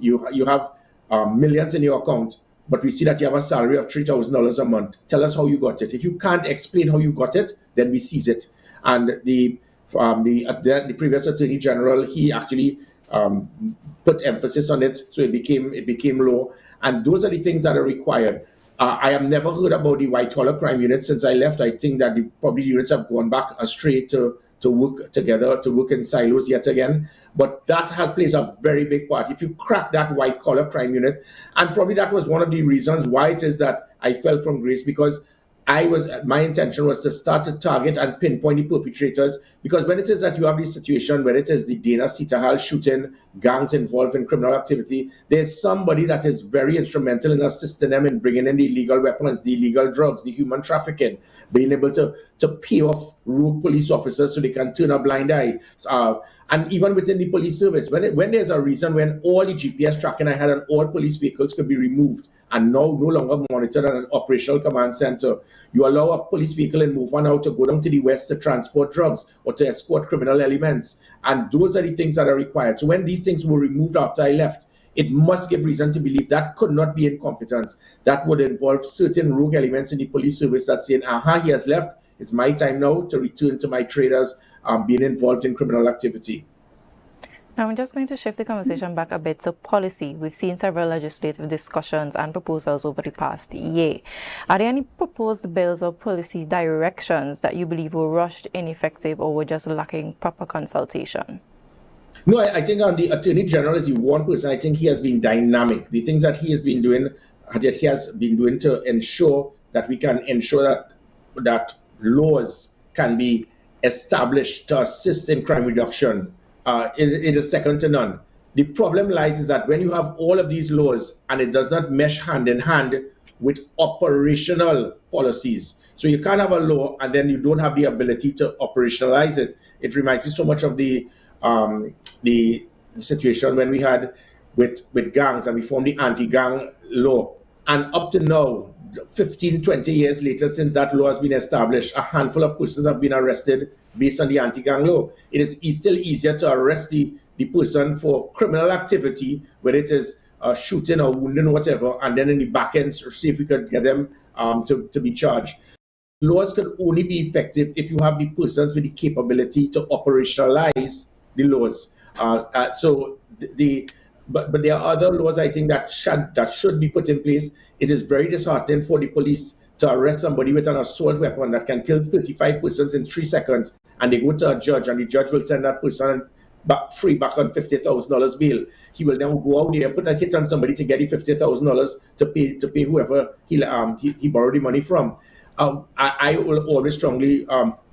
You have millions in your account, but we see that you have a salary of $3,000 a month. Tell us how you got it. If you can't explain how you got it, then we seize it. And the previous Attorney General, he actually put emphasis on it, so it became law. And those are the things that are required. I have never heard about the white-collar crime unit since I left. I think that the units have gone back astray to work together, to work in silos yet again. But that plays a very big part. If you crack that white-collar crime unit, and probably that was one of the reasons why it is that I fell from grace, because my intention was to start to target and pinpoint the perpetrators, because when it is that you have this situation where it is the Dana Sitahal shooting, gangs involved in criminal activity, there's somebody that is very instrumental in assisting them in bringing in the illegal weapons, the illegal drugs, the human trafficking, being able to pay off rogue police officers so they can turn a blind eye. And even within the police service, when there's a reason when all the GPS tracking I had on all police vehicles could be removed and now no longer monitored at an operational command center, you allow a police vehicle in Move On now to go down to the west to transport drugs or to escort criminal elements. And those are the things that are required. So when these things were removed after I left, it must give reason to believe that could not be incompetence. That would involve certain rogue elements in the police service that saying, he has left. It's my time now to return to my traders being involved in criminal activity. Now I'm just going to shift the conversation back a bit to policy. We've seen several legislative discussions and proposals over the past year. Are there any proposed bills or policy directions that you believe were rushed, ineffective, or were just lacking proper consultation? No, I think the Attorney General is the one person. I think he has been dynamic. The things that he has been doing, to ensure that we can ensure that laws can be established to assist in crime reduction. It is second to none. The problem lies is that when you have all of these laws and it does not mesh hand in hand with operational policies. So you can't have a law and then you don't have the ability to operationalize it. It reminds me so much of the situation when we had with gangs and we formed the anti-gang law. And up to now, 15, 20 years later, since that law has been established, a handful of persons have been arrested based on the anti-gang law. It is still easier to arrest the person for criminal activity, whether it is shooting or wounding or whatever, and then in the back end, see if we could get them to be charged. Laws could only be effective if you have the persons with the capability to operationalize the laws. But there are other laws, I think, that should be put in place. It is very disheartening for the police to arrest somebody with an assault weapon that can kill 35 persons in 3 seconds, and they go to a judge, and the judge will send that person free back on $50,000 bail. He will then go out there, put a hit on somebody to get the $50,000 to pay whoever he borrowed the money from. I will always strongly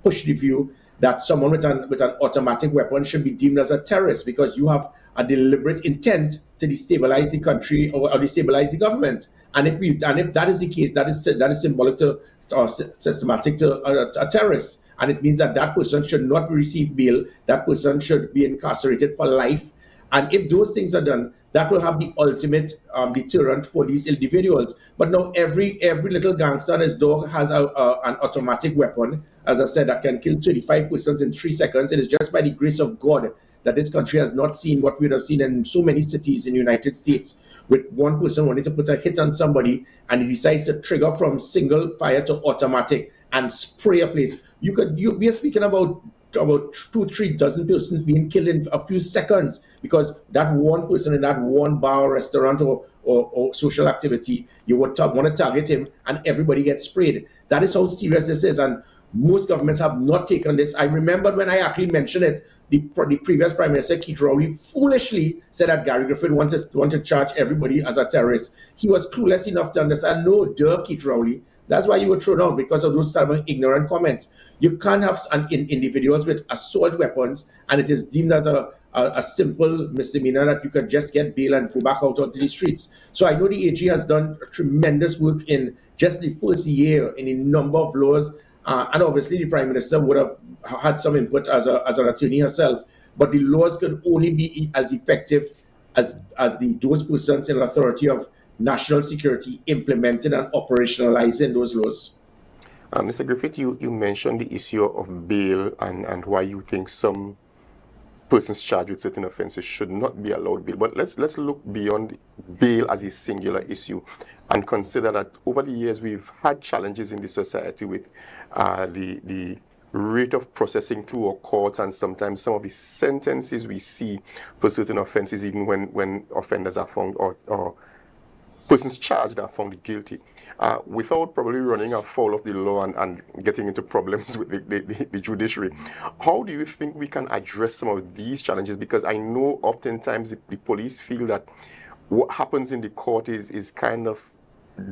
push the view that someone with an automatic weapon should be deemed as a terrorist, because you have a deliberate intent to destabilize the country or destabilize the government. And if that is the case, that is symbolic to or systematic to a terrorist. And it means that person should not receive bail. That person should be incarcerated for life. And if those things are done, that will have the ultimate deterrent for these individuals. But now every little gangster and his dog has an automatic weapon, as I said, that can kill 35 persons in 3 seconds. It is just by the grace of God that this country has not seen what we would have seen in so many cities in the United States, with one person wanting to put a hit on somebody and he decides to trigger from single fire to automatic and spray a place. We are speaking about 2-3 dozen persons being killed in a few seconds because that one person in that one bar or restaurant or social activity, you would want to target him and everybody gets sprayed. That is how serious this is, and most governments have not taken this. I remember when I actually mentioned it, the previous Prime Minister Keith Rowley foolishly said that Gary Griffith wanted to charge everybody as a terrorist. He was clueless enough to understand, no, Keith Rowley. That's why you were thrown out, because of those type of ignorant comments. You can't have individuals with assault weapons and it is deemed as a simple misdemeanor that you could just get bail and go back out onto the streets. So I know the AG has done tremendous work in just the first year in a number of laws. And obviously the Prime Minister would have had some input as an attorney herself, but the laws could only be as effective as those persons in authority of national security implemented and operationalizing those laws. Mr. Griffith, you mentioned the issue of bail and why you think some persons charged with certain offences should not be allowed bail. But let's look beyond bail as a singular issue and consider that over the years we've had challenges in the society with the rate of processing through our courts, and sometimes some of the sentences we see for certain offences, even when offenders are found or persons charged are found guilty, without probably running afoul of the law and getting into problems with the judiciary. How do you think we can address some of these challenges? Because I know oftentimes the police feel that what happens in the court is kind of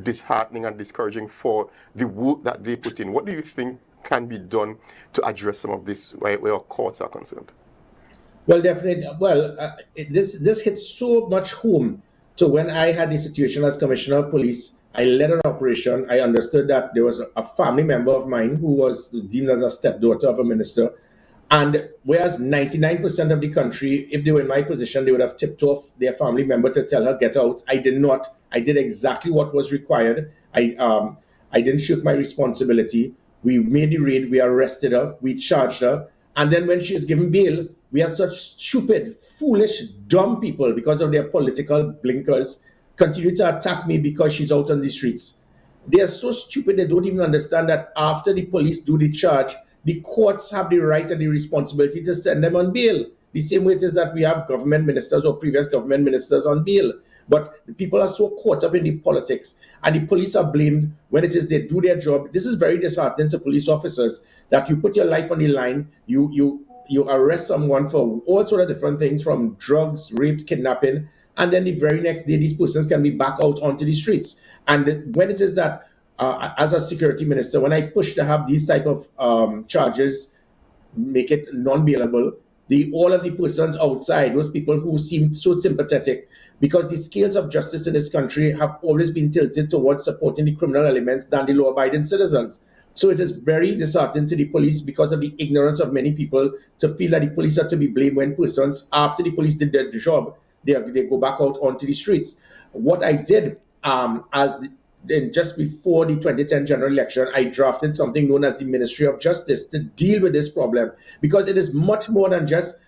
disheartening and discouraging for the work that they put in. What do you think can be done to address some of this where our courts are concerned? Well, definitely. Well, this hits so much home. So when I had the situation as Commissioner of Police, I led an operation. I understood that there was a family member of mine who was deemed as a stepdaughter of a minister. And whereas 99% of the country, if they were in my position, they would have tipped off their family member to tell her, get out. I did not. I did exactly what was required. I didn't shirk my responsibility. We made the raid. We arrested her. We charged her. And then when she is given bail, we have such stupid, foolish, dumb people, because of their political blinkers, continue to attack me because she's out on the streets. They are so stupid they don't even understand that after the police do the charge, the courts have the right and the responsibility to send them on bail. The same way it is that we have government ministers or previous government ministers on bail. But the people are so caught up in the politics, and the police are blamed when it is they do their job. This is very disheartening to police officers, that you put your life on the line, you arrest someone for all sort of different things, from drugs, rape, kidnapping, and then the very next day these persons can be back out onto the streets. And when it is that, as a security minister, when I push to have these type of charges, make it non-bailable, all of the persons outside, those people who seem so sympathetic, because the scales of justice in this country have always been tilted towards supporting the criminal elements than the law-abiding citizens. So it is very disheartening to the police, because of the ignorance of many people, to feel that the police are to be blamed when persons, after the police did their job, they go back out onto the streets. What I did just before the 2010 general election, I drafted something known as the Ministry of Justice to deal with this problem, because it is much more than just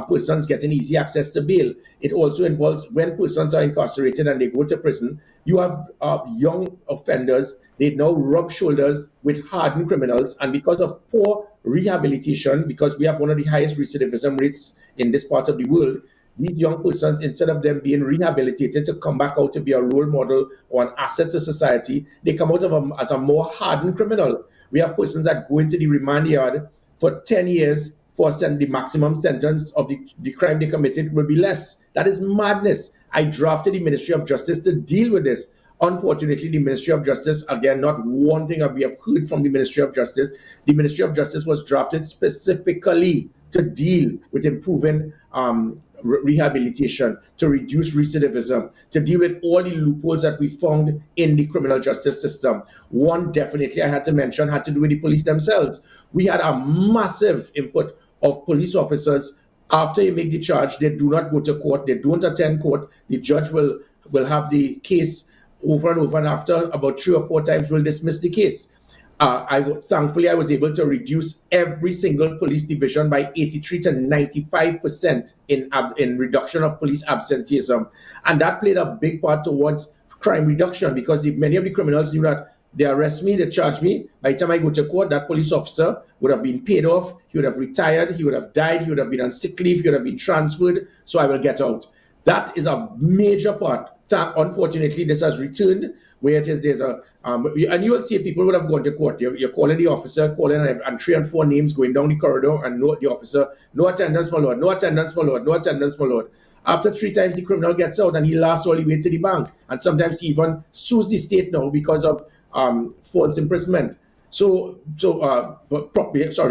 persons getting easy access to bail. It also involves when persons are incarcerated and they go to prison, you have young offenders, they now rub shoulders with hardened criminals, and because of poor rehabilitation, because we have one of the highest recidivism rates in this part of the world, these young persons, instead of them being rehabilitated to come back out to be a role model or an asset to society, they come out as a more hardened criminal. We have persons that go into the remand yard for 10 years, for the maximum sentence of the crime they committed will be less. That is madness. I drafted the Ministry of Justice to deal with this. Unfortunately, the Ministry of Justice, again, not one thing we have heard from the Ministry of Justice. The Ministry of Justice was drafted specifically to deal with improving rehabilitation, to reduce recidivism, to deal with all the loopholes that we found in the criminal justice system. One definitely I had to mention had to do with the police themselves. We had a massive input of police officers. After you make the charge, they do not go to court, they don't attend court. The judge will have the case over and over, and after about 3 or 4 times will dismiss the case. Thankfully, I was able to reduce every single police division by 83 to 95% in reduction of police absenteeism. And that played a big part towards crime reduction, because many of the criminals knew that they arrest me, they charge me. By the time I go to court, that police officer would have been paid off, he would have retired, he would have died, he would have been on sick leave, he would have been transferred, so I will get out. That is a major part. Unfortunately, this has returned where it is there's a and you will see people would have gone to court. You're calling the officer, calling and 3 and 4 names going down the corridor, and the officer, no attendance, my lord, no attendance, my lord, no attendance, my lord. After 3 times, the criminal gets out and he laughs all the way to the bank, and sometimes he even sues the state now because of false imprisonment.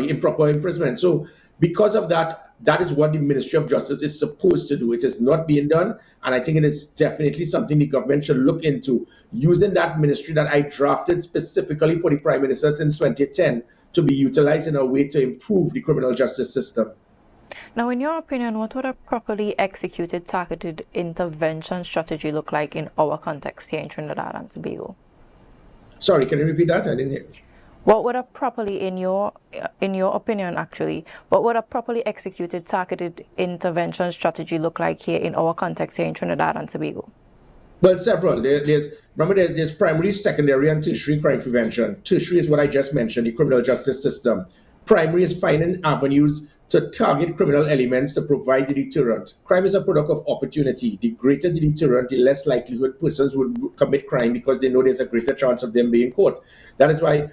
Improper imprisonment. So because of that, that is what the Ministry of Justice is supposed to do. It is not being done, and I think it is definitely something the government should look into, using that ministry that I drafted specifically for the Prime Minister since 2010 to be utilized in a way to improve the criminal justice system. Now, in your opinion, what would a properly executed targeted intervention strategy look like in our context here in Trinidad and Tobago? Sorry, can you repeat that? I didn't hear. What would a properly, in your opinion, actually, what would a properly executed targeted intervention strategy look like here in our context here in Trinidad and Tobago? Well, several. There's primary, secondary, and tertiary crime prevention. Tertiary is what I just mentioned, the criminal justice system. Primary is finding avenues to target criminal elements to provide the deterrent. Crime is a product of opportunity. The greater the deterrent, the less likelihood persons would commit crime, because they know there's a greater chance of them being caught. That is why,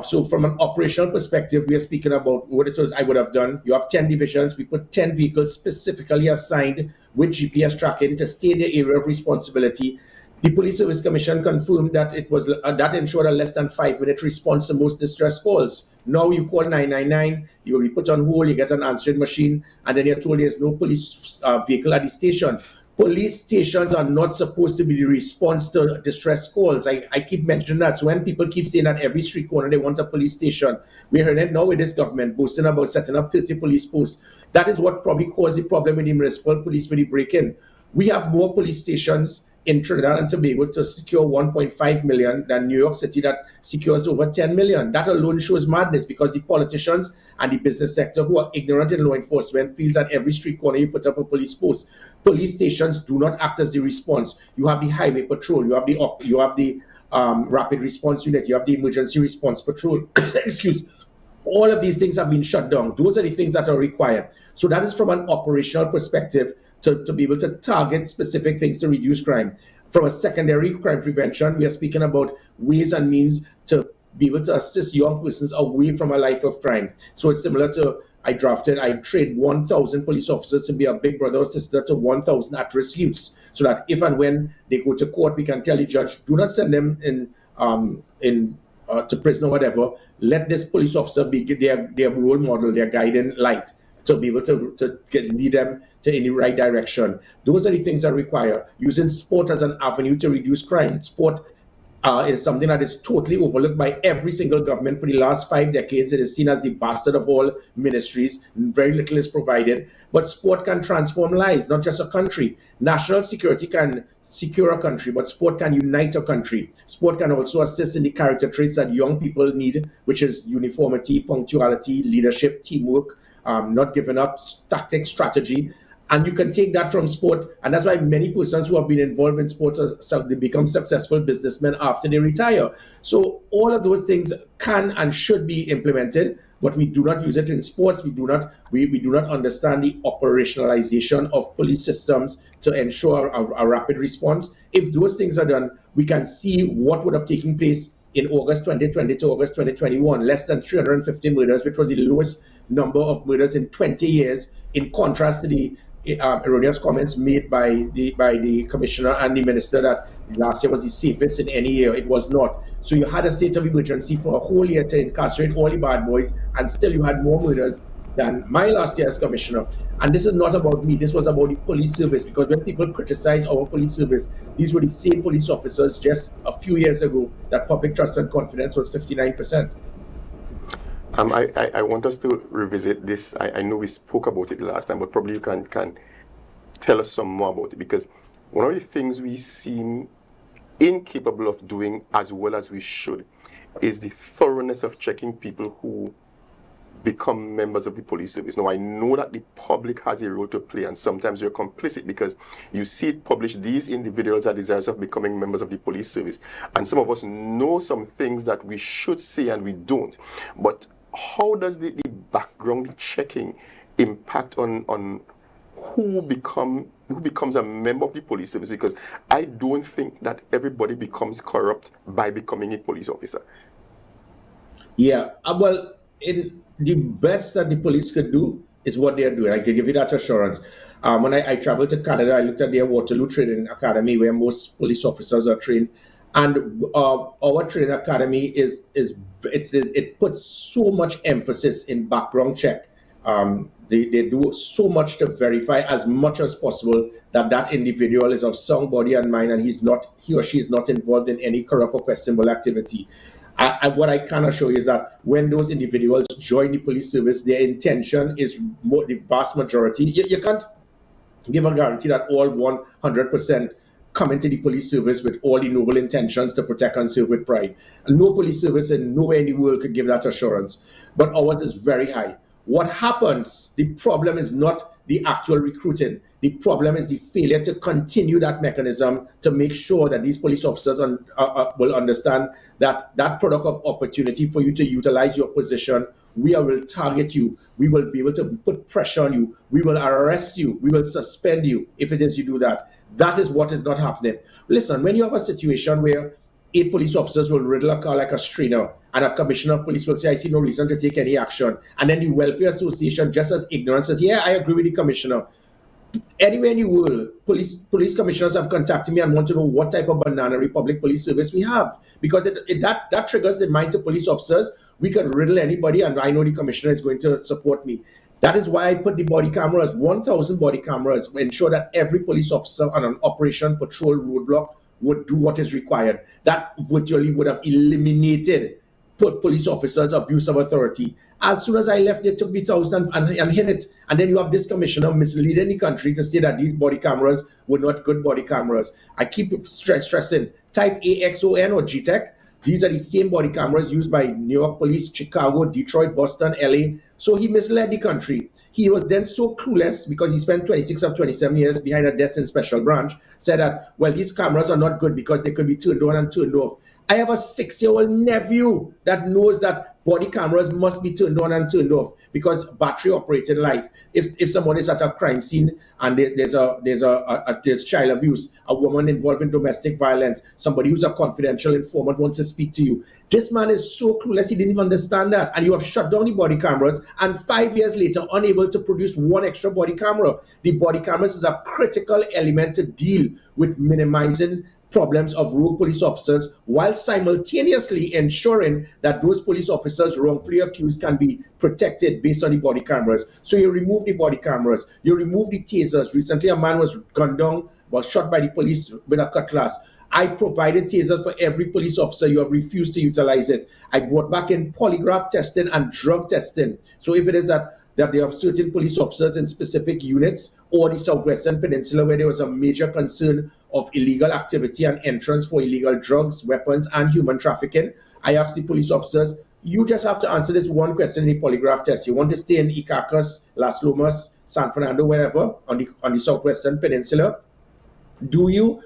so from an operational perspective, we are speaking about what it was I would have done. You have 10 divisions. We put 10 vehicles specifically assigned with GPS tracking to stay in the area of responsibility. The Police Service Commission confirmed that it was that ensured a less than 5-minute response to most distress calls. Now you call 999, you will be put on hold, you get an answering machine, and then you're told there's no police vehicle at the station. Police stations are not supposed to be the response to distress calls. I keep mentioning that. So when people keep saying that every street corner they want a police station, we're hearing it now with this government boasting about setting up 30 police posts. That is what probably caused the problem with the municipal police when they break in. We have more police stations in Trinidad and Tobago to secure 1.5 million than New York City that secures over 10 million. That alone shows madness, because the politicians and the business sector who are ignorant in law enforcement feels that every street corner you put up a police post. Police stations do not act as the response. You have the highway patrol, you have the rapid response unit, you have the emergency response patrol. Excuse. All of these things have been shut down. Those are the things that are required. So that is from an operational perspective, to be able to target specific things to reduce crime. From a secondary crime prevention, we are speaking about ways and means to be able to assist young persons away from a life of crime. So it's similar to, I trained 1,000 police officers to be a big brother or sister to 1,000 at-risk youths, so that if and when they go to court, we can tell the judge, do not send them to prison or whatever. Let this police officer be their role model, their guiding light, to be able to lead them in the right direction. Those are the things that require using sport as an avenue to reduce crime. Sport is something that is totally overlooked by every single government for the last 5 decades. It is seen as the bastard of all ministries. Very little is provided. But sport can transform lives, not just a country. National security can secure a country, but sport can unite a country. Sport can also assist in the character traits that young people need, which is uniformity, punctuality, leadership, teamwork, not giving up, tactics, strategy. And you can take that from sport, and that's why many persons who have been involved in sports they become successful businessmen after they retire. So all of those things can and should be implemented, but we do not use it in sports. We do not understand the operationalization of police systems to ensure a rapid response. If those things are done, we can see what would have taken place in August 2020 to August 2021, less than 350 murders, which was the lowest number of murders in 20 years, in contrast to the erroneous comments made by the commissioner and the minister that last year was the safest in any year. It was not. So you had a state of emergency for a whole year to incarcerate all the bad boys, and still you had more murders than my last year as commissioner. And this is not about me. This was about the police service, because when people criticize our police service, these were the same police officers just a few years ago that public trust and confidence was 59%. I want us to revisit this. I know we spoke about it last time, but probably you can tell us some more about it, because one of the things we seem incapable of doing as well as we should is the thoroughness of checking people who become members of the police service. Now, I know that the public has a role to play, and sometimes you're complicit because you see it published, these individuals are desirous of becoming members of the police service. And some of us know some things that we should say and we don't. But how does the background checking impact on who becomes a member of the police service? Because I don't think that everybody becomes corrupt by becoming a police officer. Yeah, well, in the best that the police could do is what they are doing. I can give you that assurance. When I traveled to Canada, I looked at their Waterloo Training Academy, where most police officers are trained, and our training academy it puts so much emphasis in background check. They do so much to verify as much as possible that individual is of sound body and mind, and he or she is not involved in any corrupt or questionable activity. What I can assure you is that when those individuals join the police service, their intention is the vast majority. You can't give a guarantee that all 100% come into the police service with all the noble intentions to protect and serve with pride. And no police service and nowhere in the world could give that assurance. But ours is very high. What happens, the problem is not the actual recruiting. The problem is the failure to continue that mechanism to make sure that these police officers will understand that product of opportunity for you to utilize your position, we will target you. We will be able to put pressure on you. We will arrest you. We will suspend you if it is you do that. That is what is not happening. Listen, when you have a situation where 8 police officers will riddle a car like a strainer, and a commissioner of police will say, I see no reason to take any action. And then the Welfare Association, just as ignorant, says, yeah, I agree with the commissioner. Anywhere in the world, police commissioners have contacted me and want to know what type of banana republic police service we have. Because that triggers the mind of police officers. We can riddle anybody, and I know the commissioner is going to support me. That is why I put the body cameras, 1,000 body cameras, to ensure that every police officer on an operation patrol roadblock would do what is required. That virtually would have eliminated police officers' abuse of authority. As soon as I left, they took me 1,000 and hid it. And then you have this commissioner misleading the country to say that these body cameras were not good body cameras. I keep stressing, type AXON or GTEC. These are the same body cameras used by New York police, Chicago, Detroit, Boston, LA. So he misled the country. He was then so clueless because he spent 26 of 27 years behind a desk in special branch, said that, well, these cameras are not good because they could be turned on and turned off. I have a 6-year-old nephew that knows that body cameras must be turned on and turned off because battery operated life. If someone is at a crime scene and there's child abuse, a woman involved in domestic violence, somebody who's a confidential informant wants to speak to you. This man is so clueless, he didn't even understand that. And you have shut down the body cameras, and 5 years later, unable to produce one extra body camera. The body cameras is a critical element to deal with minimizing problems of rogue police officers while simultaneously ensuring that those police officers wrongfully accused can be protected based on the body cameras. So you remove the body cameras, you remove the tasers. Recently, a man was gunned down, was shot by the police with a cutlass. I provided tasers for every police officer. You have refused to utilize it. I brought back in polygraph testing and drug testing. So if it is that there are certain police officers in specific units or the Southwestern Peninsula where there was a major concern of illegal activity and entrance for illegal drugs, weapons, and human trafficking, I asked the police officers, you just have to answer this one question in the polygraph test. You want to stay in Icacos, Las Lomas, San Fernando, wherever, on the Southwestern Peninsula? Do you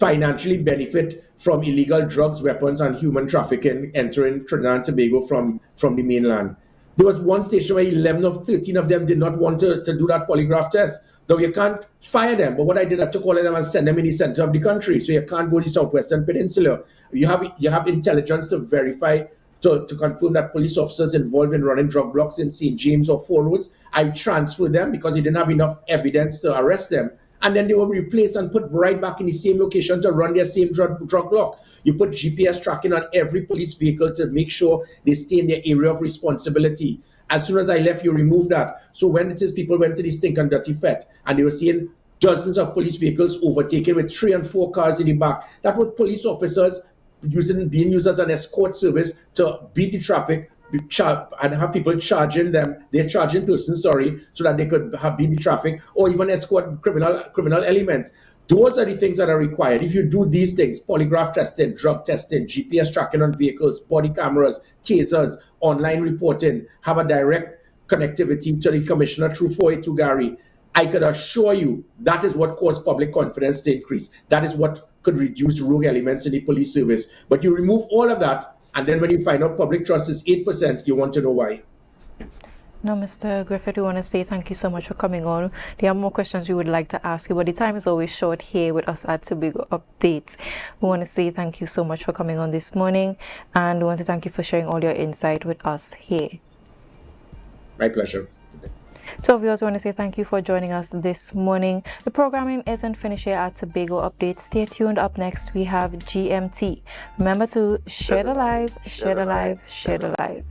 financially benefit from illegal drugs, weapons, and human trafficking entering Trinidad and Tobago from the mainland? There was one station where 11 of 13 of them did not want to do that polygraph test. Though you can't fire them, but what I did, I took all of them and sent them in the center of the country. So you can't go to the Southwestern Peninsula. You have intelligence to verify, to confirm that police officers involved in running drug blocks in St. James or Four Roads. I transferred them because you didn't have enough evidence to arrest them. And then they were replaced and put right back in the same location to run their same drug block. You put GPS tracking on every police vehicle to make sure they stay in their area of responsibility. As soon as I left, you remove that. So when it is people went to the Stink and Dirty Fete and they were seeing dozens of police vehicles overtaken with 3 and 4 cars in the back, that were police officers being used as an escort service to beat the traffic and have people charging them, they're charging persons, so that they could beat the traffic or even escort criminal elements. Those are the things that are required. If you do these things, polygraph testing, drug testing, GPS tracking on vehicles, body cameras, tasers, online reporting, have a direct connectivity to the commissioner through 482 Gary, I could assure you that is what caused public confidence to increase. That is what could reduce rogue elements in the police service. But you remove all of that, and then when you find out public trust is 8%, you want to know why. Now, Mr. Griffith, we want to say thank you so much for coming on. There are more questions we would like to ask you, but the time is always short here with us at Tobago Updates. We want to say thank you so much for coming on this morning, and we want to thank you for sharing all your insight with us here. My pleasure. To our viewers, I want to say thank you for joining us this morning. The programming isn't finished here at Tobago Updates. Stay tuned. Up next, we have GMT. Remember to share the live, share the live, share the live.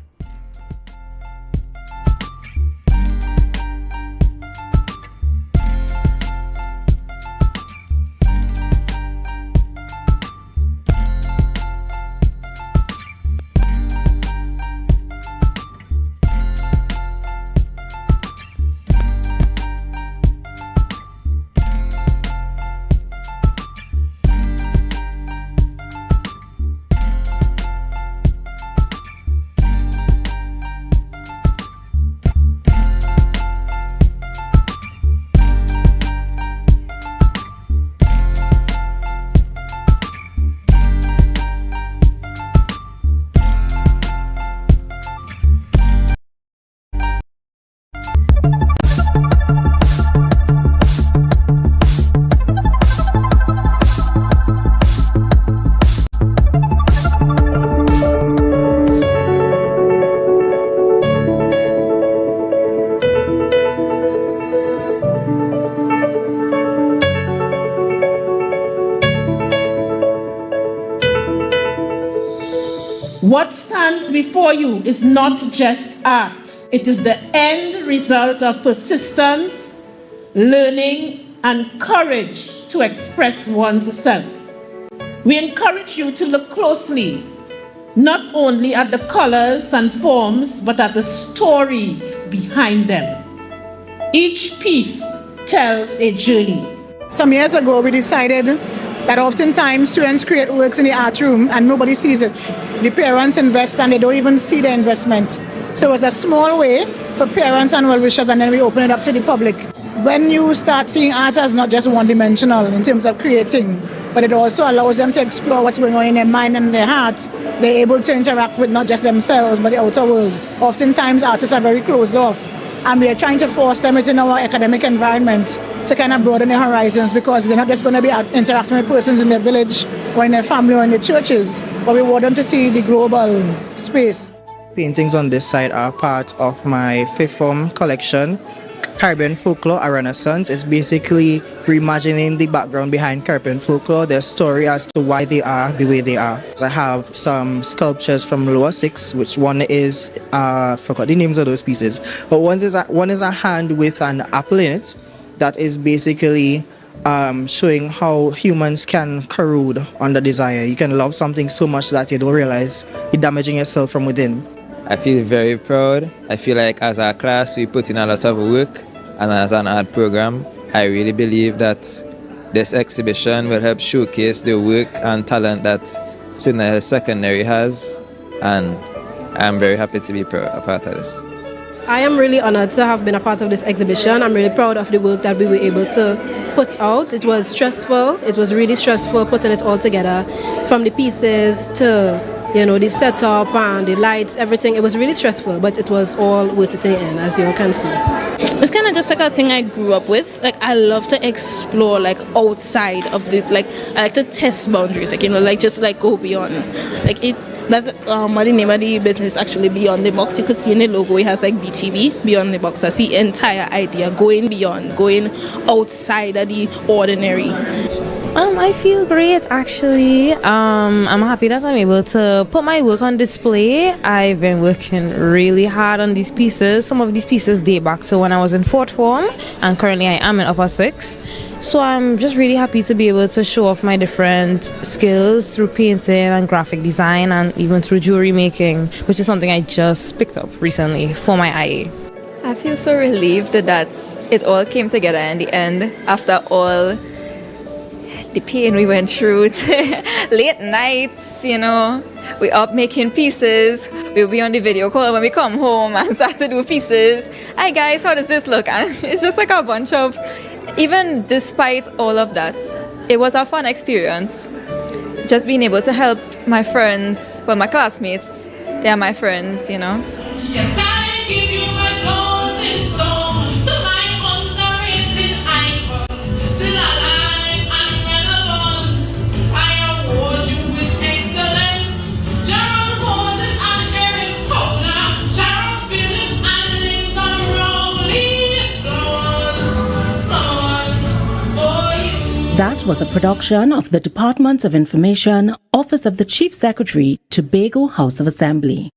What stands before you is not just art. It is the end result of persistence, learning, and courage to express one's self. We encourage you to look closely, not only at the colors and forms, but at the stories behind them. Each piece tells a journey. Some years ago, we decided that oftentimes students create works in the art room and nobody sees it. The parents invest and they don't even see the investment. So it was a small way for parents and well-wishers, and then we open it up to the public. When you start seeing art as not just one-dimensional in terms of creating, but it also allows them to explore what's going on in their mind and their heart, they're able to interact with not just themselves, but the outer world. Oftentimes, artists are very closed off, and we are trying to force them within our academic environment to kind of broaden their horizons, because they're not just going to be interacting with persons in their village or in their family or in their churches, but we want them to see the global space. Paintings on this side are part of my fifth form collection, Caribbean Folklore, A Renaissance. Is basically reimagining the background behind Caribbean folklore, their story as to why they are the way they are. I have some sculptures from lower six, which one is, forgot the names of those pieces, but one is a hand with an apple in it that is basically showing how humans can corrode under desire. You can love something so much that you don't realize you're damaging yourself from within. I feel very proud. I feel like as a class we put in a lot of work, and as an art program, I really believe that this exhibition will help showcase the work and talent that Senior Secondary has, and I'm very happy to be a part of this. I am really honored to have been a part of this exhibition. I'm really proud of the work that we were able to put out. It was stressful. It was really stressful putting it all together, from the pieces to the setup and the lights, everything. It was really stressful, but it was all worth it in the end, as you can see. It's kind of just like a thing I grew up with. Like, I love to explore outside of I like to test boundaries, just go beyond. That's what the name of the business actually, Beyond the Box. You could see in the logo it has BTB, Beyond the Box. That's the entire idea, going beyond, going outside of the ordinary. I feel great, actually. I'm happy that I'm able to put my work on display. I've been working really hard on these pieces. Some of these pieces date back to when I was in 4th form, and currently I am in upper 6. So I'm just really happy to be able to show off my different skills through painting and graphic design, and even through jewelry making, which is something I just picked up recently for my IA. I feel so relieved that it all came together in the end after all the pain we went through, late nights, you know, we up making pieces, we'll be on the video call when we come home and start to do pieces. Hi guys, how does this look? And it's just like a bunch of, even despite all of that, it was a fun experience. Just being able to help my friends, well, my classmates, they are my friends, you know. Yes, I give you my toes in stone to my underrated icon. Still alive and relevant. I award you with excellence. Gerald Moses and Eric Coner, Sharon Phillips and Linda Rowley. Flowers for you. That was a production of the Department of Information, Office of the Chief Secretary, Tobago House of Assembly.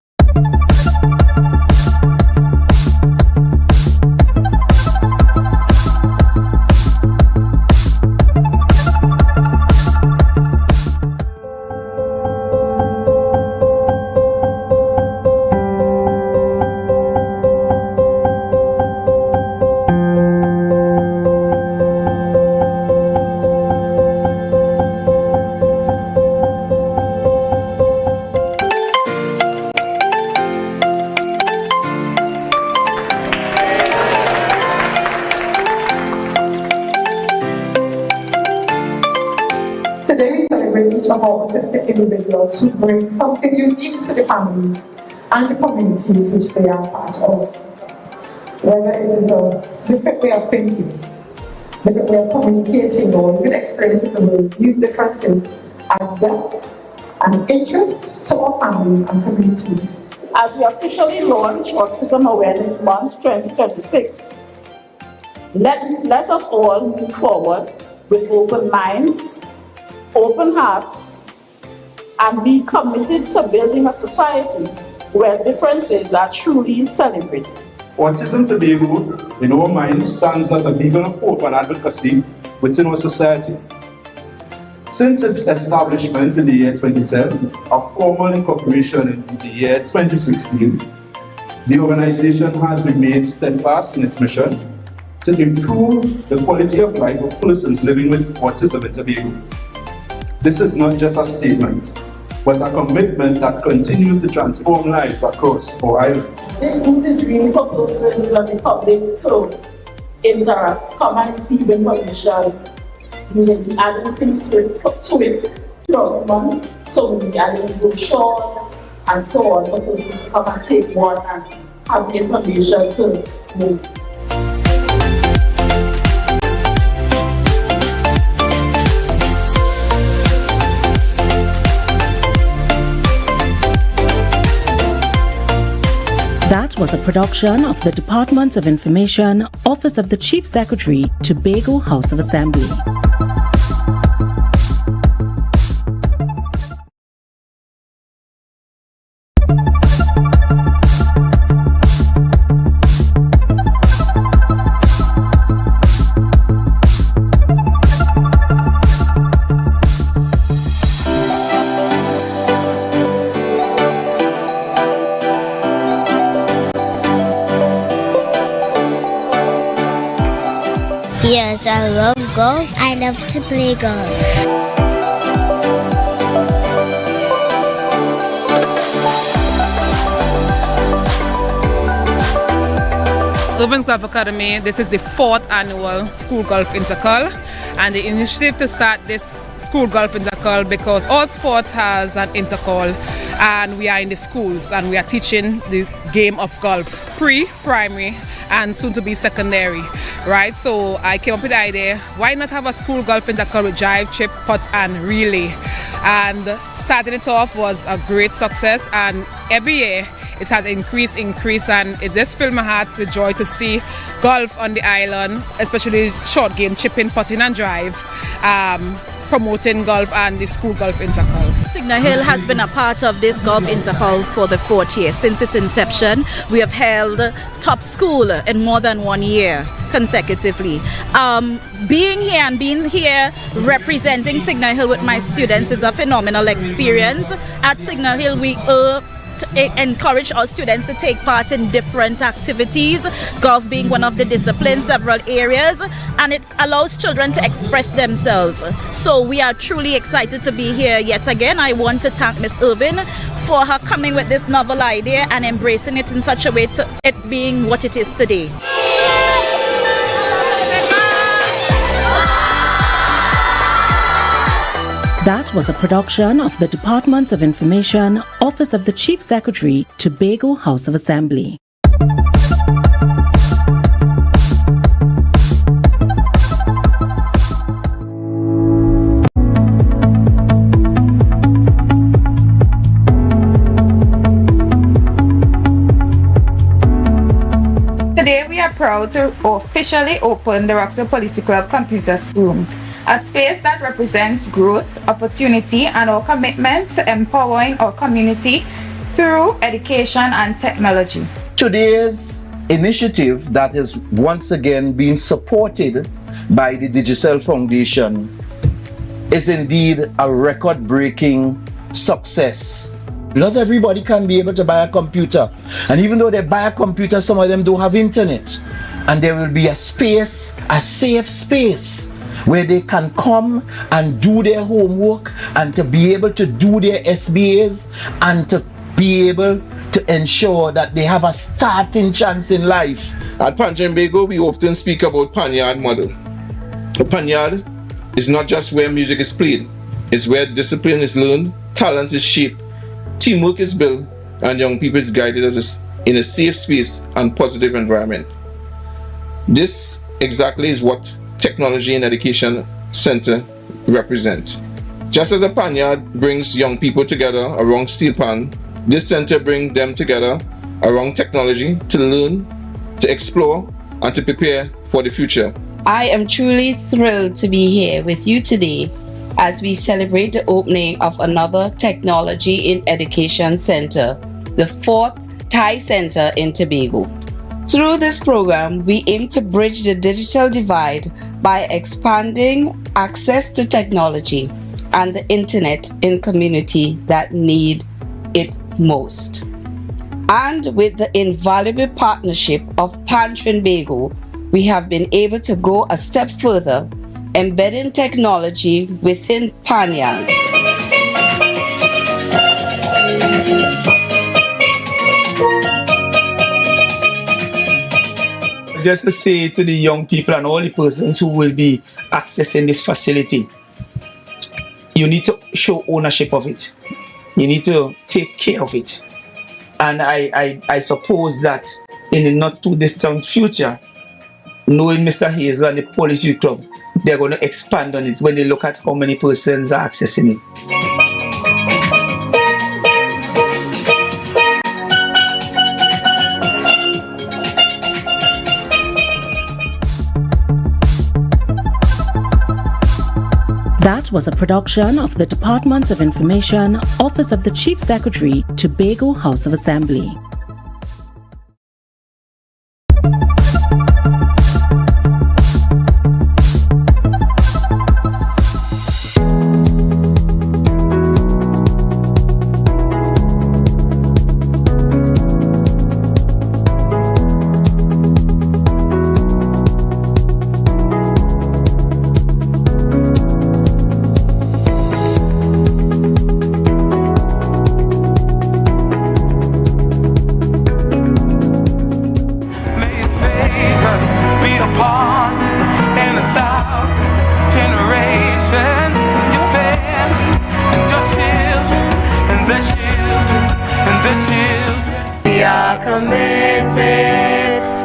Today we celebrate each of our autistic individuals who bring something unique to the families and the communities which they are part of. Whether it is a different way of thinking, different way of communicating, or even experiencing the world, these differences add depth and interest to our families and communities. As we officially launch Autism Awareness Month 2026, let us all move forward with open minds, open hearts, and be committed to building a society where differences are truly celebrated. Autism Tobago, in our minds, stands as a beacon of hope and advocacy within our society. Since its establishment in the year 2010, a formal incorporation in the year 2016, the organization has remained steadfast in its mission to improve the quality of life of persons living with autism in Tobago. This is not just a statement, but a commitment that continues to transform lives across our island. This booth is really for persons and the public to interact, come and receive information. We will be adding things to it throughout the month. So we'll be adding brochures and so on for persons to come and take one and have the information to move. That was a production of the Department of Information, Office of the Chief Secretary, Tobago House of Assembly. Yes, I love golf. I love to play golf. Urban Golf Academy, this is the 4th annual School Golf Intercall, and the initiative to start this School Golf Intercall because all sports has an intercall, and we are in the schools and we are teaching this game of golf, pre-primary and soon to be secondary, right? So I came up with the idea, why not have a school golf intercall with drive, chip, putt and relay? And starting it off was a great success, and every year it has increased, and it just filled my heart with joy to see golf on the island, especially short game, chipping, putting and drive, promoting golf and the school golf intercall. Signal Hill has been a part of this golf intercall for the 4th year. Since its inception, we have held top school in more than 1 year consecutively. Being here representing Signal Hill with my students is a phenomenal experience. At Signal Hill, we encourage our students to take part in different activities, golf being one of the disciplines, several areas, and it allows children to express themselves. So we are truly excited to be here yet again. I want to thank Ms. Irvin for her coming with this novel idea and embracing it in such a way to it being what it is today. That was a production of the Department of Information, Office of the Chief Secretary, Tobago House of Assembly. Today we are proud to officially open the Roxville Policy Club Computer Room, a space that represents growth, opportunity, and our commitment to empowering our community through education and technology. Today's initiative that is once again being supported by the Digicel Foundation is indeed a record-breaking success. Not everybody can be able to buy a computer, and even though they buy a computer, some of them don't have internet, and there will be a space, a safe space, where they can come and do their homework and to be able to do their SBAs and to be able to ensure that they have a starting chance in life. At Tobago, we often speak about Panyard model. A Panyard is not just where music is played, it's where discipline is learned, talent is shaped, teamwork is built, and young people is guided in a safe space and positive environment. This exactly is what Technology and Education Center represent. Just as a Panyard brings young people together around steel pan, this center brings them together around technology to learn, to explore, and to prepare for the future. I am truly thrilled to be here with you today as we celebrate the opening of another Technology in Education Center, the 4th Thai Center in Tobago. Through this program, we aim to bridge the digital divide by expanding access to technology and the internet in communities that need it most. And with the invaluable partnership of Tobago, we have been able to go a step further, embedding technology within Panyards. Just to say to the young people and all the persons who will be accessing this facility, you need to show ownership of it. You need to take care of it. And I suppose that in the not too distant future, knowing Mr. Hazel and the Policy Club, they're going to expand on it when they look at how many persons are accessing it. That was a production of the Department of Information, Office of the Chief Secretary, Tobago House of Assembly.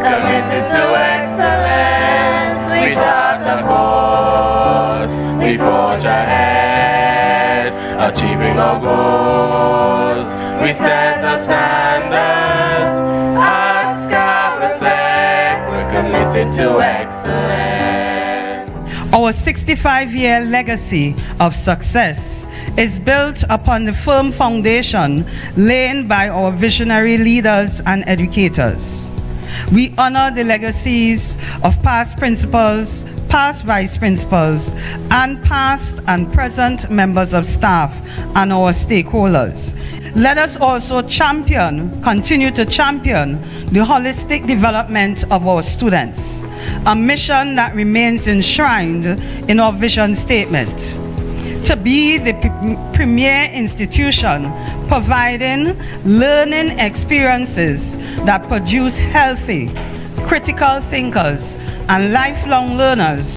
Committed to excellence, we chart a course, we forge ahead, achieving our goals, we set a standard, at Scarasec, we're committed to excellence. Our 65-year legacy of success is built upon the firm foundation laid by our visionary leaders and educators. We honor the legacies of past principals, past vice principals, and past and present members of staff and our stakeholders. Let us also continue to champion the holistic development of our students, a mission that remains enshrined in our vision statement. To be the premier institution providing learning experiences that produce healthy, critical thinkers and lifelong learners.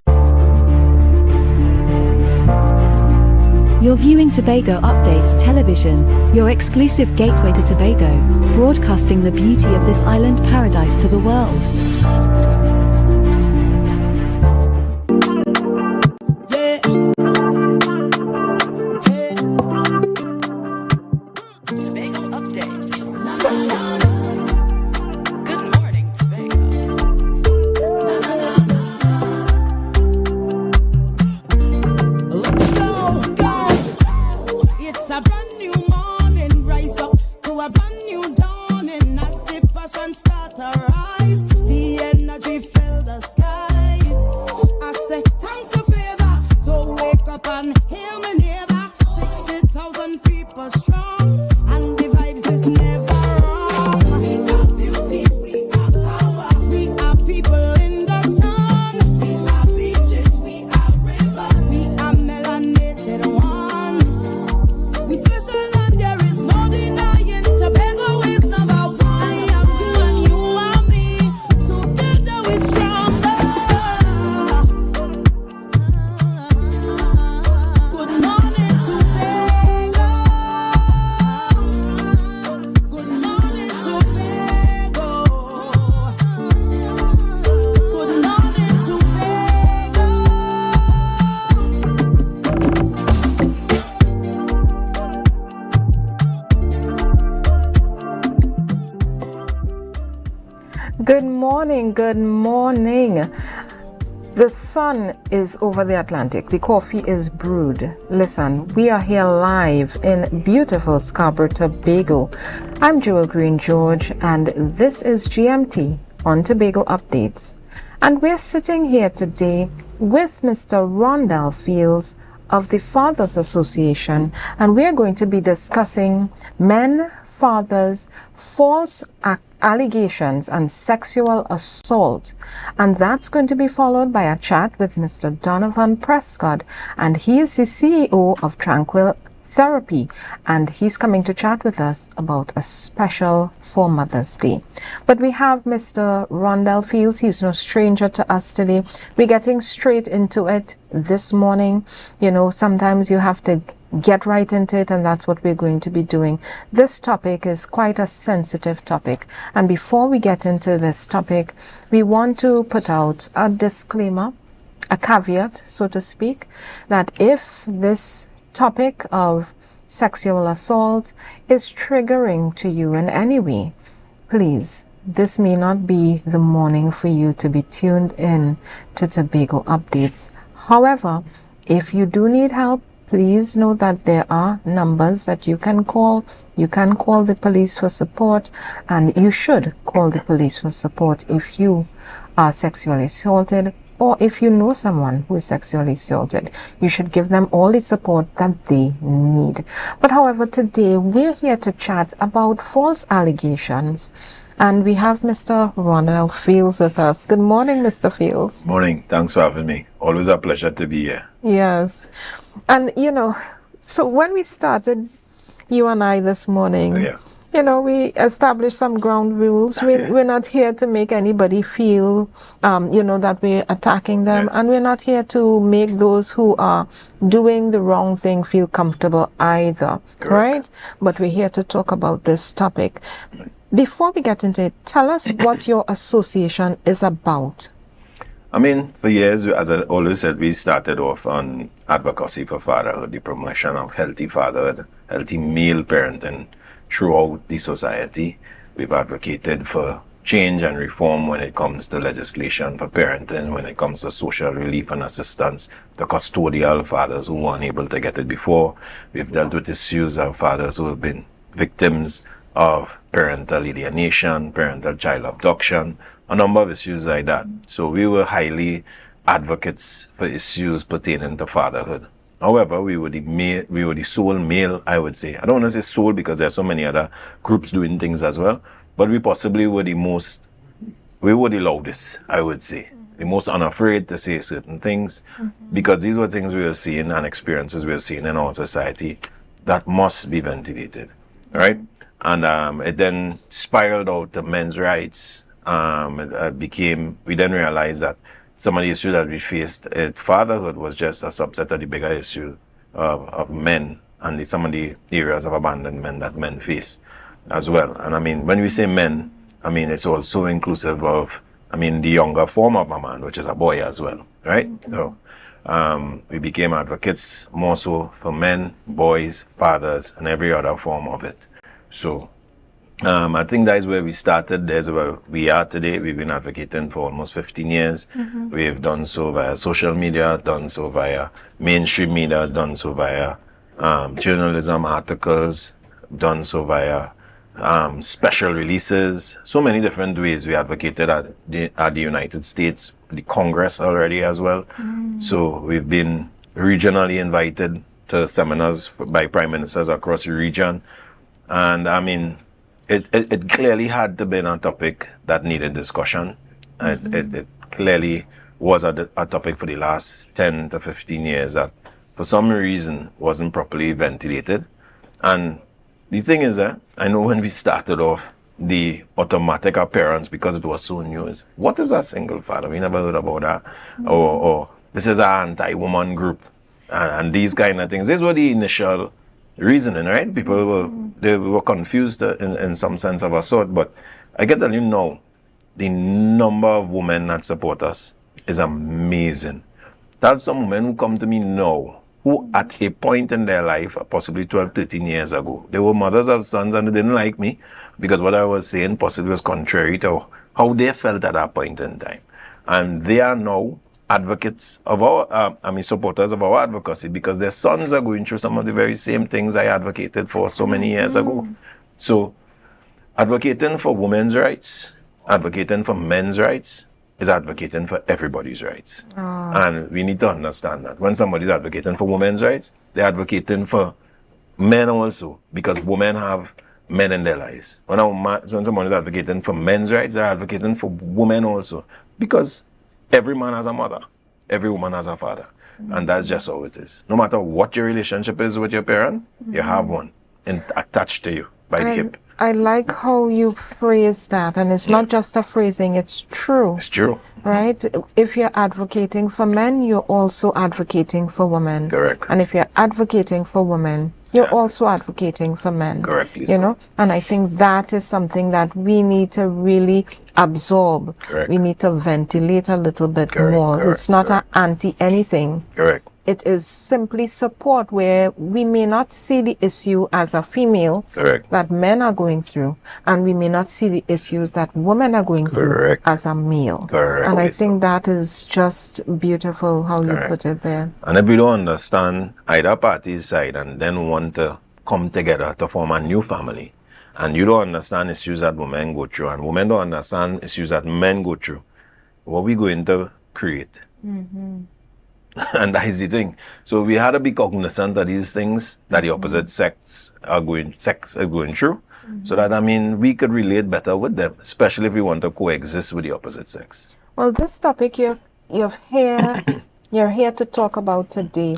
You're viewing Tobago Updates Television, your exclusive gateway to Tobago, broadcasting the beauty of this island paradise to the world. Good morning. The sun is over the Atlantic. The coffee is brewed. Listen, we are here live in beautiful Scarborough, Tobago. I'm Jewel Green George, and this is GMT on Tobago Updates. And we're sitting here today with Mr. Rondell Fields of the Fathers Association, and we're going to be discussing men, fathers, false allegations and sexual assault, and that's going to be followed by a chat with Mr. Donovan Prescott, and he is the CEO of Tranquil Therapy, and he's coming to chat with us about a special for Mother's Day. But we have Mr. Rondell Fields. He's no stranger to us today. We're getting straight into it this morning. You know, sometimes you have to get right into it, and that's what we're going to be doing. This topic is quite a sensitive topic, and before we get into this topic, we want to put out a disclaimer, a caveat, so to speak, that if this topic of sexual assault is triggering to you in any way, please, this may not be the morning for you to be tuned in to Tobago Updates. However, if you do need help, please know that there are numbers that you can call. You can call the police for support, and you should call the police for support if you are sexually assaulted, or if you know someone who is sexually assaulted. You should give them all the support that they need. But however, today we're here to chat about false allegations, and we have Mr. Rondell Fields with us. Good morning, Mr. Fields. Morning. Thanks for having me. Always a pleasure to be here. Yes. And, you know, so when we started, you and I this morning, you know, we established some ground rules. We're not here to make anybody feel, you know, that we're attacking them. And we're not here to make those who are doing the wrong thing feel comfortable either. Correct. Right? But we're here to talk about this topic. Before we get into it, tell us what your association is about. I mean, for years, as I always said, we started off on advocacy for fatherhood, the promotion of healthy fatherhood, healthy male parenting throughout the society. We've advocated for change and reform when it comes to legislation for parenting, when it comes to social relief and assistance, the custodial fathers who weren't able to get it before. We've dealt with issues of fathers who have been victims of parental alienation, parental child abduction, a number of issues like that. So we were highly advocates for issues pertaining to fatherhood. However, we were the sole male, I would say. I don't want to say sole because there's so many other groups doing things as well, but we possibly were the loudest, I would say. The most unafraid to say certain things, because these were things we were seeing and experiences we were seeing in our society that must be ventilated, right? And it then spiraled out to men's rights. We then realized that some of the issues that we faced at fatherhood was just a subset of the bigger issue of men and some of the areas of abandonment that men face as well. And I mean, when we say men, I mean, it's also inclusive of, I mean, the younger form of a man, which is a boy as well, right? So we became advocates more so for men, boys, fathers, and every other form of it. So I think that is where we started. There's where we are today. We've been advocating for almost 15 years. We've done so via social media, done so via mainstream media, done so via journalism articles, done so via special releases. So many different ways we advocated at the United States, the Congress already as well. So we've been regionally invited to seminars by prime ministers across the region. And I mean, it clearly had to be a topic that needed discussion. It clearly was a topic for the last 10 to 15 years that for some reason wasn't properly ventilated. And the thing is that I know when we started off, the automatic appearance, because it was so new, is what is a single father? We never heard about that. Or this is an anti-woman group and these kind of things. These were the initial reasoning, right? People were confused in some sense of a sort, but I can tell you now, the number of women that support us is amazing. There are some women who come to me now who at a point in their life, possibly 12, 13 years ago, they were mothers of sons and they didn't like me because what I was saying possibly was contrary to how they felt at that point in time. And they are now advocates of our, supporters of our advocacy because their sons are going through some of the very same things I advocated for so many years ago. So advocating for women's rights, advocating for men's rights is advocating for everybody's rights. And we need to understand that when somebody's advocating for women's rights, they're advocating for men also, because women have men in their lives. When someone is advocating for men's rights, they're advocating for women also, because every man has a mother, every woman has a father, and that's just how it is. No matter what your relationship is with your parent, you have one attached to you by the hip. I like how you phrase that, and it's not just a phrasing, it's true. It's true. Right? If you're advocating for men, you're also advocating for women. Correct. And if you're advocating for women, you're also advocating for men. Correctly. You know? And I think that is something that we need to really absorb. Correct. We need to ventilate a little bit more. Correct. It's not an anti-anything. Correct. It is simply support where we may not see the issue as a female that men are going through, and we may not see the issues that women are going through as a male. And I think that is just beautiful how you put it there. And if we don't understand either party's side and then want to come together to form a new family, and you don't understand issues that women go through, and women don't understand issues that men go through, what are we going to create? And that is the thing. So we had to be cognizant of these things that the opposite sex are going through, so that, I mean, we could relate better with them, especially if we want to coexist with the opposite sex. Well, this topic you're here to talk about today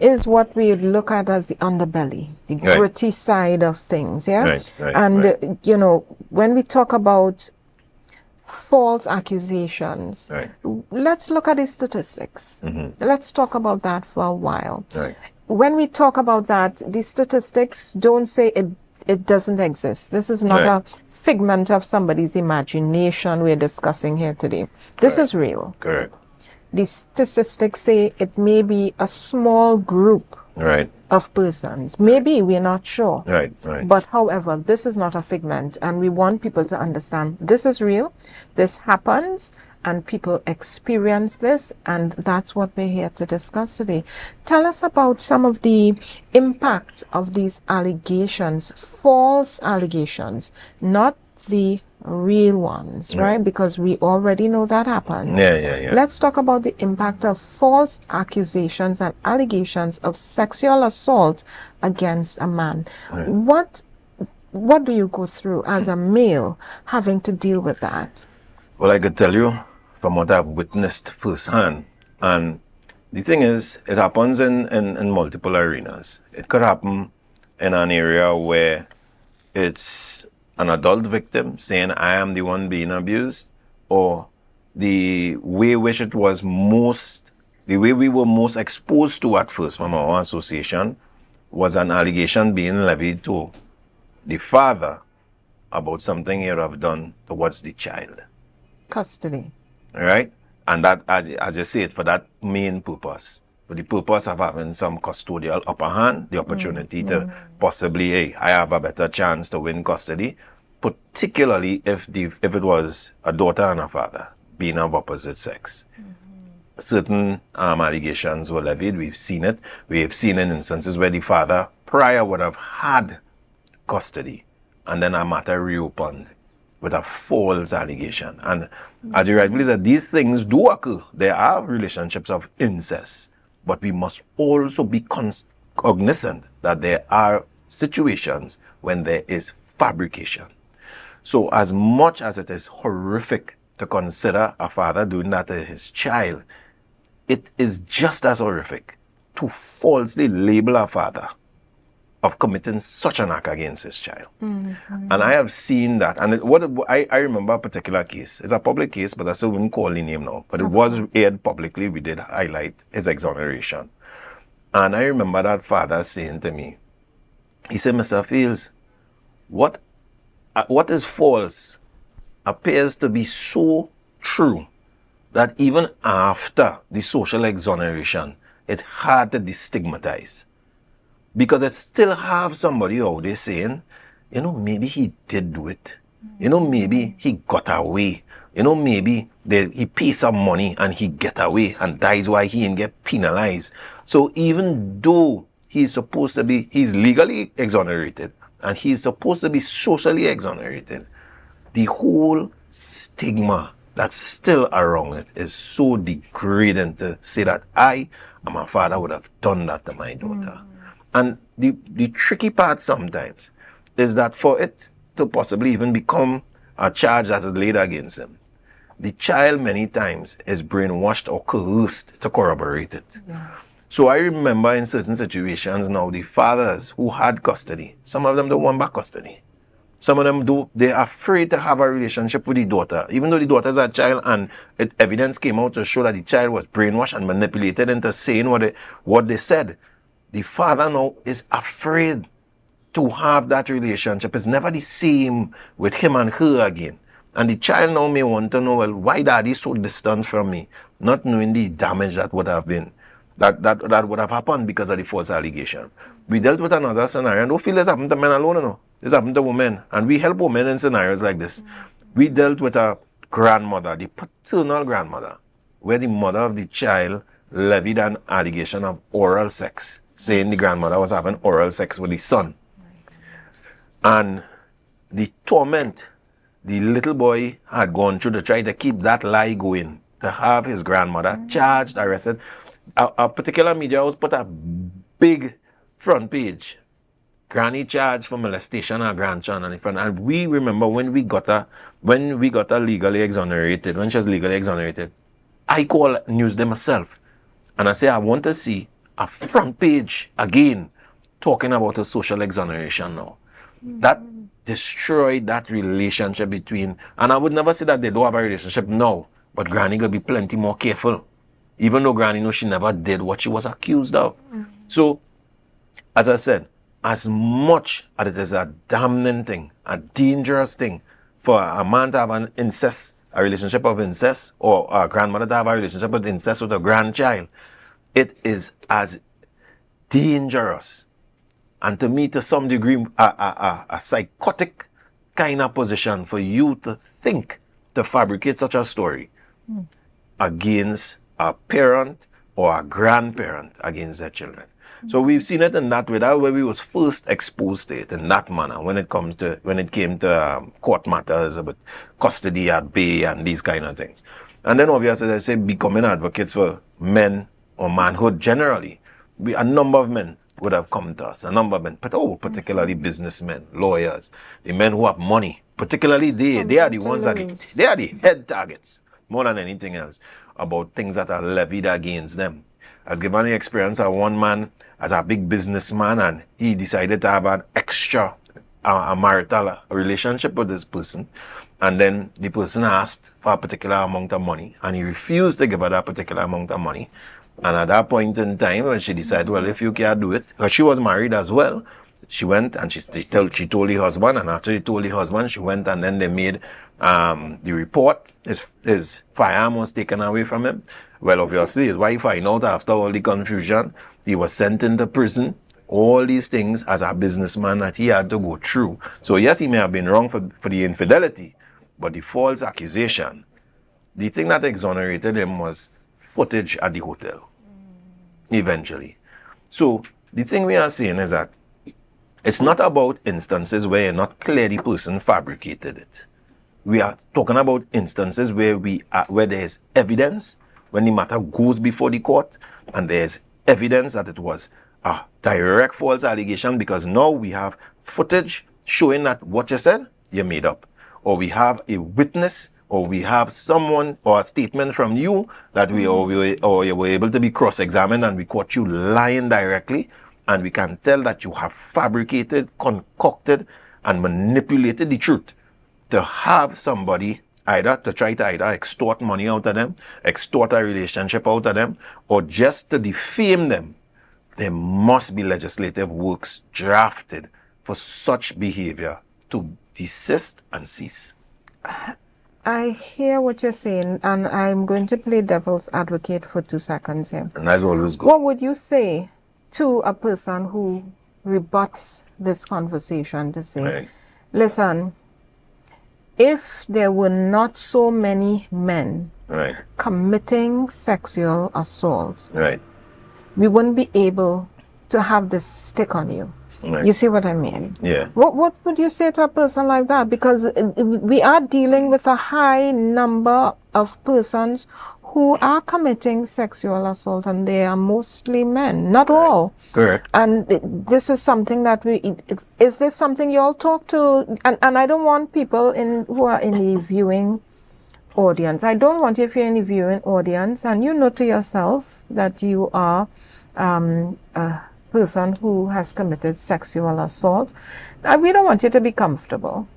is what we look at as the underbelly, the gritty side of things, you know, when we talk about false accusations, let's look at the statistics. Let's talk about that for a while. When we talk about that, the statistics don't say it doesn't exist. This is not a figment of somebody's imagination we're discussing here today. This is real. The statistics say it may be a small group of persons. Maybe, we're not sure. But however, this is not a figment, and we want people to understand this is real, this happens, and people experience this, and that's what we're here to discuss today. Tell us about some of the impact of these allegations, false allegations, not the real ones, right? Because we already know that happens. Yeah. Let's talk about the impact of false accusations and allegations of sexual assault against a man. What do you go through as a male having to deal with that? Well, I could tell you from what I've witnessed firsthand, and the thing is, it happens in multiple arenas. It could happen in an area where it's an adult victim saying, I am the one being abused, or the way which it was the way we were most exposed to at first from our association was an allegation being levied to the father about something he would have done towards the child. Custody. All right? And that, as you say it, for that main purpose, for the purpose of having some custodial upper hand, the opportunity to possibly, hey, I have a better chance to win custody, particularly if it was a daughter and a father being of opposite sex. Certain allegations were levied. We've seen it. We have seen in instances where the father prior would have had custody, and then a matter reopened with a false allegation. And as you rightfully said, these things do occur. There are relationships of incest, but we must also be cognizant that there are situations when there is fabrication. So as much as it is horrific to consider a father doing that to his child, it is just as horrific to falsely label a father of committing such an act against his child. And I have seen that. And I remember a particular case. It's a public case, but I still wouldn't call the name now. But it was aired publicly. We did highlight his exoneration. And I remember that father saying to me, he said, Mr. Fields, what is false appears to be so true that even after the social exoneration, it had to destigmatize. Because it still have somebody out there saying, maybe he did do it. Maybe he got away. Maybe he paid some money and he get away, and that is why he didn't get penalized. So even though he's legally exonerated and he's supposed to be socially exonerated, the whole stigma that's still around it is so degrading to say that I and my father would have done that to my daughter. And the tricky part sometimes is that for it to possibly even become a charge that is laid against him, the child many times is brainwashed or coerced to corroborate it. So I remember in certain situations now, the fathers who had custody, some of them don't want back custody. Some of them they're afraid to have a relationship with the daughter, even though the daughter is a child and evidence came out to show that the child was brainwashed and manipulated into saying what they said. The father now is afraid to have that relationship. It's never the same with him and her again. And the child now may want to know, well, why daddy is so distant from me? Not knowing the damage that would have been, that would have happened because of the false allegation. We dealt with another scenario, and don't feel this happened to men alone, This happened to women. And we help women in scenarios like this. We dealt with a grandmother, the paternal grandmother, where the mother of the child levied an allegation of oral sex, saying the grandmother was having oral sex with the son. And the torment the little boy had gone through to try to keep that lie going, to have his grandmother charged, arrested. A particular media house put a big front page. Granny charged for molestation of her grandchild in front. And we remember when we got her legally exonerated, when she was legally exonerated, I called Newsday myself. And I say, I want to see a front page again talking about a social exoneration now. That destroyed that relationship between, and I would never say that they don't have a relationship now, but Granny will be plenty more careful, even though Granny knows she never did what she was accused of. So, as I said, as much as it is a damning thing, a dangerous thing for a man to have a relationship of incest, or a grandmother to have a relationship of incest with a grandchild, it is as dangerous, and to me, to some degree, a psychotic kind of position for you to think, to fabricate such a story, against a parent or a grandparent against their children. So we've seen it in that way. That way we was first exposed to it in that manner when it came to court matters about custody at bay and these kind of things. And then obviously, as I say, becoming advocates for men or manhood generally, a number of men would have come to us, a number of men, but particularly businessmen, lawyers, the men who have money, particularly they are the ones they are the head targets more than anything else about things that are levied against them. As given the experience of one man as a big businessman, and he decided to have an extra marital relationship with this person, and then the person asked for a particular amount of money, and he refused to give her that particular amount of money. And at that point in time, when she decided, well, if you can't do it, because she was married as well, she went and she told the husband, and after she told the husband, she went and then they made the report. His firearm was taken away from him. Well, obviously, his wife found out after all the confusion. He was sent into prison. All these things as a businessman that he had to go through. So yes, he may have been wrong for the infidelity, but the false accusation, the thing that exonerated him was footage at the hotel, eventually. So the thing we are saying is that it's not about instances where you're not clear the person fabricated it. We are talking about instances where there is evidence when the matter goes before the court, and there's evidence that it was a direct false allegation, because now we have footage showing that what you said, you made up. Or we have a witness, or we have someone or a statement from you that or you were able to be cross-examined and we caught you lying directly, and we can tell that you have fabricated, concocted, and manipulated the truth to have somebody to try to either extort money out of them, extort a relationship out of them, or just to defame them. There must be legislative works drafted for such behavior to desist and cease. I hear what you're saying, and I'm going to play devil's advocate for 2 seconds here. And that's always good. What would you say to a person who rebuts this conversation to say, listen, if there were not so many men committing sexual assault, we wouldn't be able to have this stick on you. You see what I mean? Yeah. What would you say to a person like that? Because we are dealing with a high number of persons who are committing sexual assault, and they are mostly men, not all. Correct. And this is something that is this something you all talk to? And I don't want people who are in the viewing audience. I don't want you, if you're in the viewing audience and you know to yourself that you are a person who has committed sexual assault, we don't want you to be comfortable.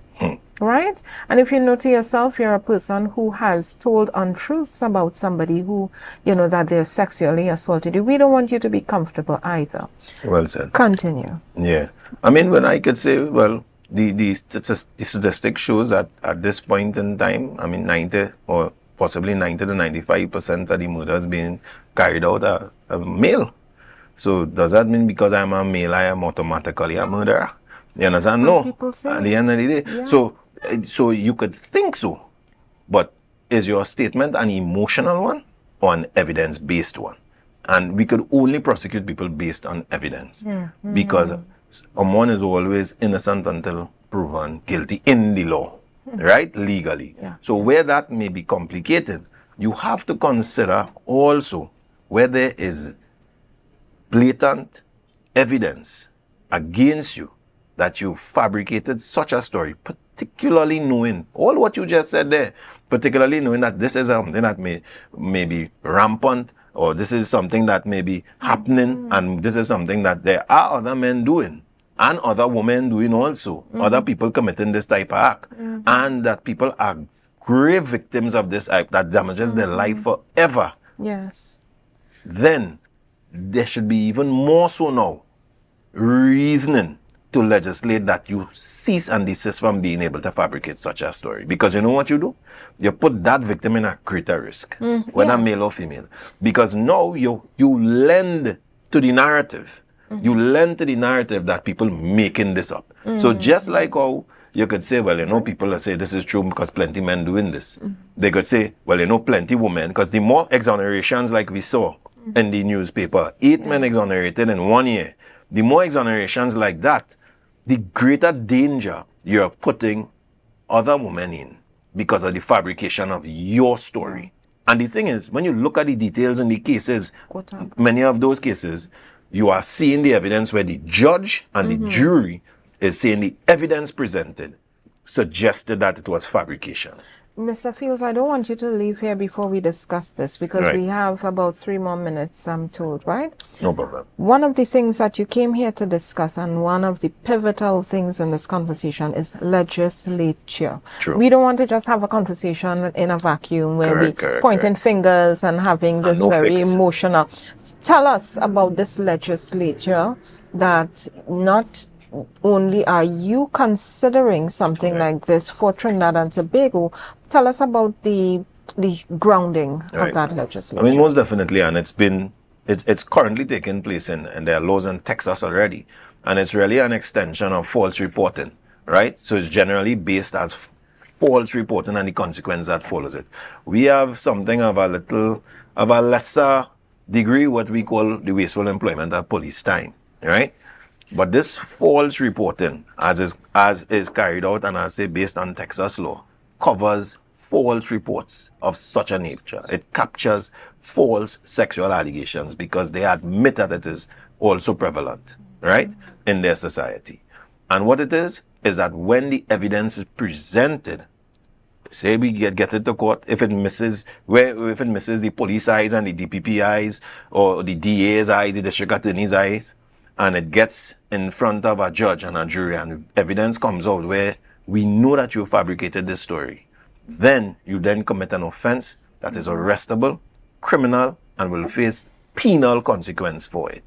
Right? And if you know to yourself you're a person who has told untruths about somebody who, that they're sexually assaulted you, we don't want you to be comfortable either. Well said. Continue. Yeah. I mean, when I could say, well, the statistic shows that at this point in time, I mean, 90 or possibly 90 to 95% of the murders being carried out are male. So does that mean because I'm a male, I am automatically a murderer? You understand? No. People say. At the end of the day. Yeah. So you could think so, but is your statement an emotional one or an evidence-based one? And we could only prosecute people based on evidence, because someone is always innocent until proven guilty in the law, right? Legally. Yeah. So where that may be complicated, you have to consider also where there is blatant evidence against you that you fabricated such a story, particularly knowing all what you just said there, particularly knowing that this is something that may be rampant, or this is something that may be happening, and this is something that there are other men doing, and other women doing also, other people committing this type of act, and that people are grave victims of this act that damages their life forever. Yes. Then there should be even more so now reasoning to legislate that you cease and desist from being able to fabricate such a story. Because you know what you do? You put that victim in a greater risk, whether male or female. Because now you lend to the narrative. You lend to the narrative that people making this up. So just like how you could say, well, people will say this is true because plenty men doing this. They could say, well, plenty women, because the more exonerations like we saw in the newspaper, 8 men exonerated in 1 year, the more exonerations like that, the greater danger you're putting other women in because of the fabrication of your story. And the thing is, when you look at the details in the cases, many of those cases, you are seeing the evidence where the judge and the jury is saying the evidence presented suggested that it was fabrication. Mr. Fields, I don't want you to leave here before we discuss this, because we have about 3 more minutes, I'm told, right? No problem. One of the things that you came here to discuss, and one of the pivotal things in this conversation, is legislature. True. We don't want to just have a conversation in a vacuum where we pointing fingers and having this very emotional. Tell us about this legislature that not only are you considering something like this for Trinidad and Tobago, tell us about the grounding of that legislation. I mean, most definitely, and it's currently taking place and there are laws in Texas already, and it's really an extension of false reporting, right? So it's generally based as false reporting and the consequence that follows it. We have something of a lesser degree, what we call the wasteful employment of police time, right? But this false reporting, as is carried out and as say based on Texas law, covers false reports of such a nature. It captures false sexual allegations because they admit that it is also prevalent, right, in their society. And what it is that when the evidence is presented, say we get it to court, if it misses the police eyes and the DPP eyes, or the DA's eyes, the district attorney's eyes, and it gets in front of a judge and a jury and evidence comes out where we know that you fabricated this story, then you then commit an offense that is arrestable, criminal, and will face penal consequence for it.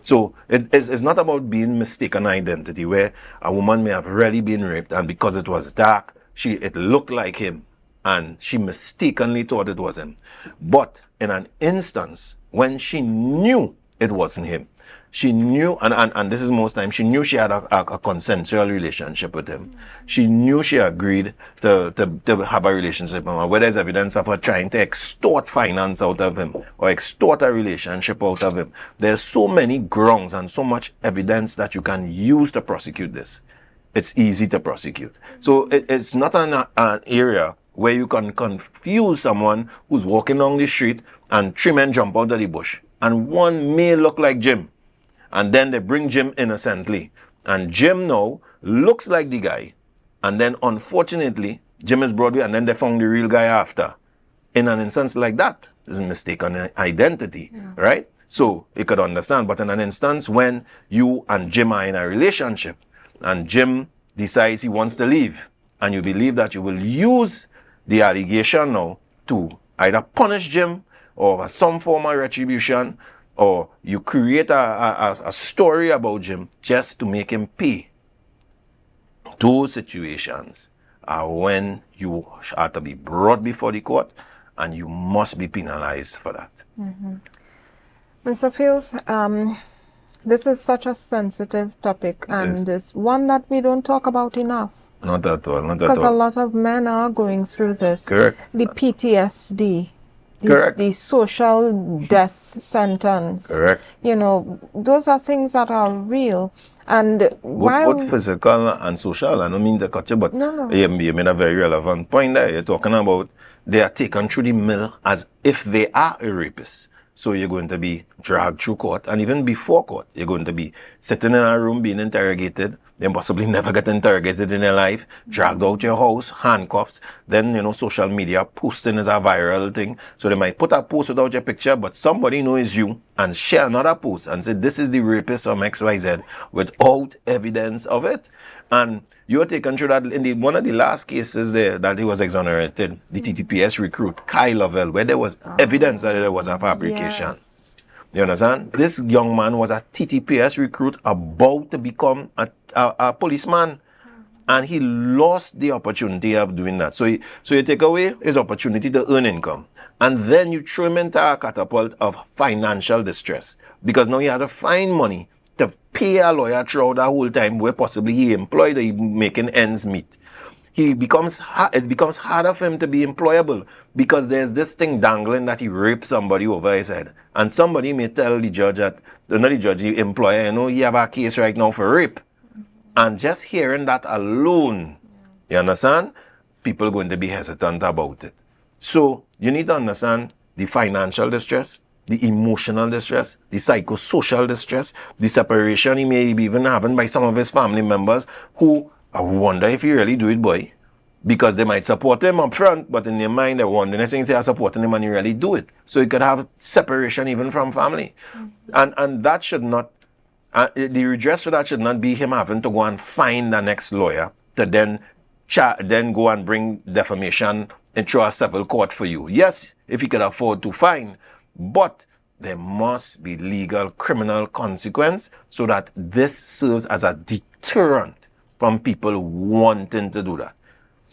So it's not about being mistaken identity, where a woman may have really been raped and because it was dark, it looked like him and she mistakenly thought it was him. But in an instance when she knew it wasn't him, she knew, and this is most times, she knew she had a consensual relationship with him. She knew she agreed to have a relationship with him. Where there's evidence of her trying to extort finance out of him or extort a relationship out of him. There's so many grounds and so much evidence that you can use to prosecute this. It's easy to prosecute. So it's not an area where you can confuse someone who's walking down the street and 3 men jump out of the bush. And one may look like Jim. And then they bring Jim innocently. And Jim now looks like the guy. And then unfortunately, Jim is brought away and then they found the real guy after. In an instance like that, there's a mistake on identity, right? So you could understand. But in an instance when you and Jim are in a relationship and Jim decides he wants to leave, and you believe that you will use the allegation now to either punish Jim or some form of retribution, or you create a story about Jim just to make him pay. Those situations are when you are to be brought before the court and you must be penalized for that. Mr. Fields, this is such a sensitive topic, and it's one that we don't talk about enough. Not at all, not at all. Because a lot of men are going through this. Correct. The PTSD. Correct. The social death sentence. Correct. Those are things that are real. And both physical and social, I don't mean to cut you, but you made a very relevant point there. You're talking about they are taken through the mill as if they are a rapist. So you're going to be dragged through court, and even before court, you're going to be sitting in a room being interrogated, then possibly never get interrogated in your life, dragged out your house, handcuffs. Then, social media posting is a viral thing. So they might put a post without your picture, but somebody knows you and share another post and say, this is the rapist from XYZ without evidence of it. And you're taken through that in one of the last cases there that he was exonerated, the TTPS recruit, Kai Lovell, where there was evidence that there was a fabrication. Yes. You understand? This young man was a TTPS recruit about to become a policeman. And he lost the opportunity of doing that. So you take away his opportunity to earn income. And then you throw him into a catapult of financial distress. Because now he had to find money to pay a lawyer throughout that whole time where possibly he employed or he making ends meet. It becomes harder for him to be employable because there's this thing dangling that he raped somebody over his head. And somebody may tell the judge that, not the judge, the employer, you know, he have a case right now for rape. And just hearing that alone, you understand? People are going to be hesitant about it. So you need to understand the financial distress, the emotional distress, the psychosocial distress, the separation he may be even having by some of his family members who I wonder if he really do it, boy. Because they might support him up front, but in their mind they're wondering, I think they are supporting him and he really do it. So he could have separation even from family. And that should not, the redress for that should not be him having to go and find the next lawyer to then go and bring defamation into a civil court for you. Yes, if he could afford to fine, but there must be legal criminal consequence so that this serves as a deterrent from people wanting to do that.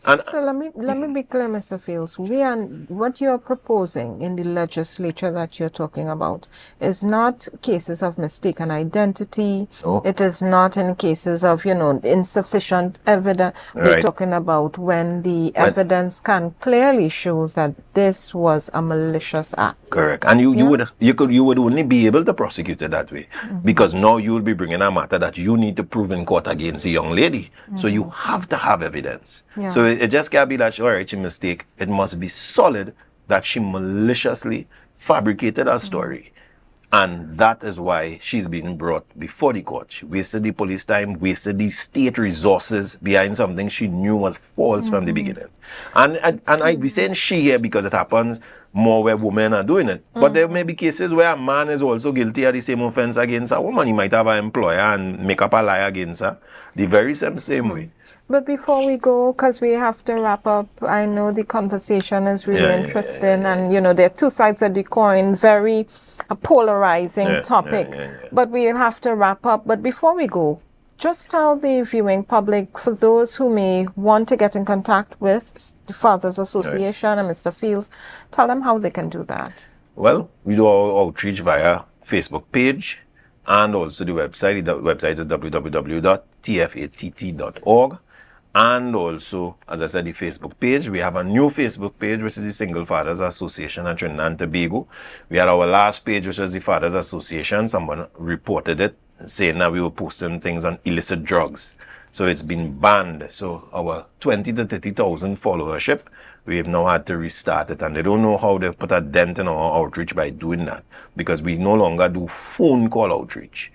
And so let me be clear, Mr. Fields. What you're proposing in the legislature that you're talking about is not cases of mistaken identity. Oh. It is not in cases of, insufficient evidence. Right. We're talking about when the evidence can clearly show that this was a malicious act. Correct. And you would only be able to prosecute it that way. Because now you will be bringing a matter that you need to prove in court against the young lady. So you have to have evidence. Yeah. So it just can't be that, all right, she mistake. It must be solid that she maliciously fabricated a story. And that is why she's being brought before the court. She wasted the police time, wasted the state resources behind something she knew was false from the beginning. And I be saying she here because it happens more where women are doing it. But there may be cases where a man is also guilty of the same offense against a woman. He might have an employer and make up a lie against her the very same way. But before we go, because we have to wrap up, I know the conversation is really interesting, and there are two sides of the coin, very polarizing topic. But we'll have to wrap up. But before we go, just tell the viewing public, for those who may want to get in contact with the Fathers Association and Mr. Fields, tell them how they can do that. Well, we do our outreach via Facebook page and also the website. The website is www.tfatt.org. And also, as I said, the Facebook page. We have a new Facebook page, which is the Single Fathers Association at Trinidad and Tobago. We had our last page, which was the Fathers Association. Someone reported it, saying that we were posting things on illicit drugs. So it's been banned. So our 20 to 30,000 followership, we have now had to restart it. And they don't know how they put a dent in our outreach by doing that. Because we no longer do phone call outreach.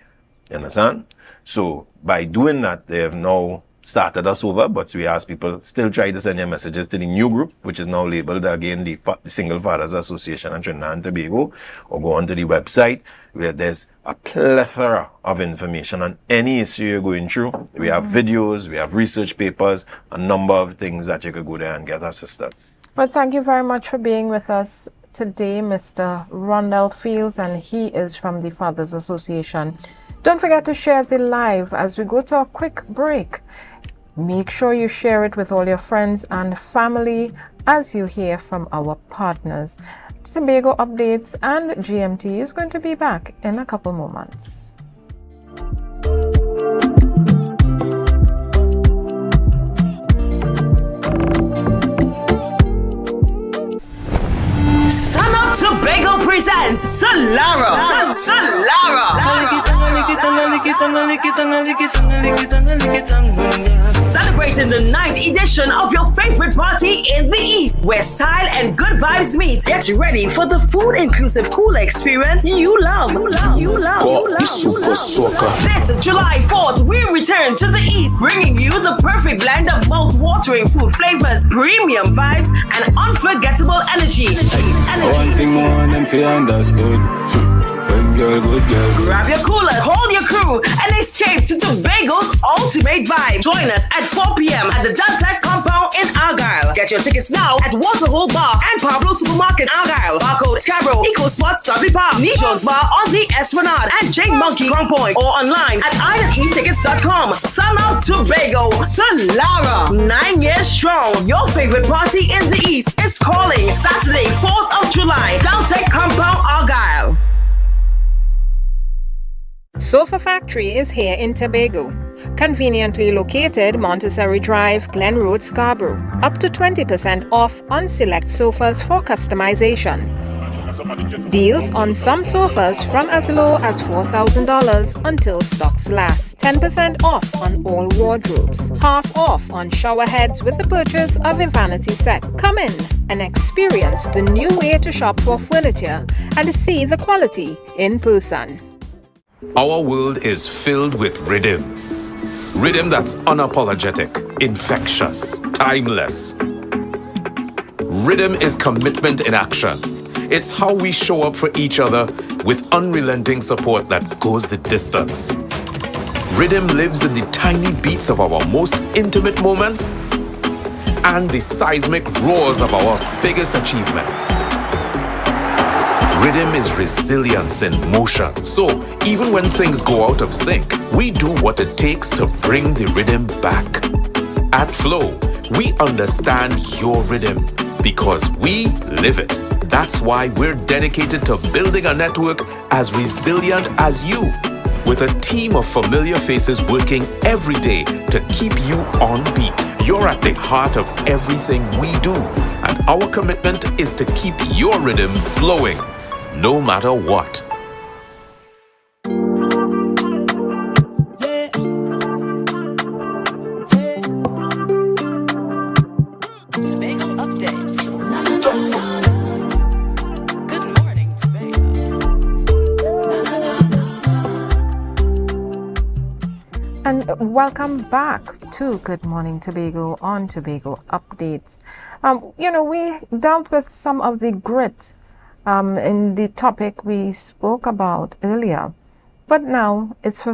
You understand? So by doing that, they have now started us over, but we ask people still try to send your messages to the new group, which is now labeled again the Single Fathers Association of Trinidad and Tobago, or go onto the website where there's a plethora of information on any issue you're going through. We have videos, we have research papers, a number of things that you could go there and get assistance. Well, thank you very much for being with us today, Mr. Rondell Fields, and he is from the Fathers Association. Don't forget to share the live as we go to a quick break. Make sure you share it with all your friends and family as you hear from our partners. Tobago Updates and GMT is going to be back in a couple more months. Sun Up Tobago presents Solara. Celebrating the 9th edition of your favorite party in the East, where style and good vibes meet. Get ready for the food-inclusive cooler experience you love. This July 4th, we return to the East, bringing you the perfect blend of mouth-watering food flavors, premium vibes, and unforgettable energy. One thing more than them feel understood. When girl, good girl. Grab your cooler, hold your crew, and escape to Tobago's ultimate vibe. Join us at 4 p.m. at the Deltec compound in Argyle. Get your tickets now at Waterhole Bar and Pablo Supermarket Argyle. Barcode Scarborough, EcoSpots, Dudley Park, Nijon's Bar on the Esplanade, and Jane Monkey Ground Point, or online at ironetickets.com. Sun Up Tobago, Solara, 9 years strong. Your favorite party in the East is calling. Saturday, 4th of July, Deltec compound Argyle. Sofa Factory is here in Tobago. Conveniently located Montessori Drive, Glen Road, Scarborough. Up to 20% off on select sofas for customization. Deals on some sofas from as low as $4,000 until stocks last. 10% off on all wardrobes. Half off on shower heads with the purchase of a vanity set. Come in and experience the new way to shop for furniture and see the quality in person. Our world is filled with rhythm. Rhythm that's unapologetic, infectious, timeless. Rhythm is commitment in action. It's how we show up for each other with unrelenting support that goes the distance. Rhythm lives in the tiny beats of our most intimate moments and the seismic roars of our biggest achievements. Rhythm is resilience in motion. So even when things go out of sync, we do what it takes to bring the rhythm back. At Flow, we understand your rhythm because we live it. That's why we're dedicated to building a network as resilient as you, with a team of familiar faces working every day to keep you on beat. You're at the heart of everything we do, and our commitment is to keep your rhythm flowing, no matter what. And welcome back to Good Morning Tobago on Tobago Updates. We dealt with some of the grit in the topic we spoke about earlier, but now it's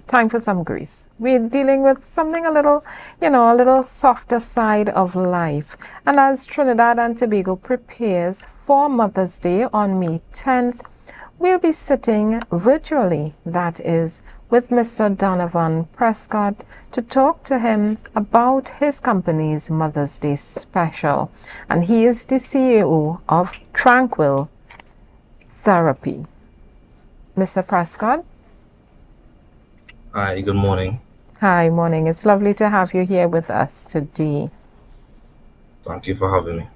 time for some grease. We're dealing with something a little softer side of life. And as Trinidad and Tobago prepares for Mother's Day on May 10th, we'll be sitting virtually, that is, with Mr. Donovan Prescott to talk to him about his company's Mother's Day special. And he is the CEO of Tranquil Therapy. Mr. Prescott? Hi, good morning. Hi, morning. It's lovely to have you here with us today. Thank you for having me.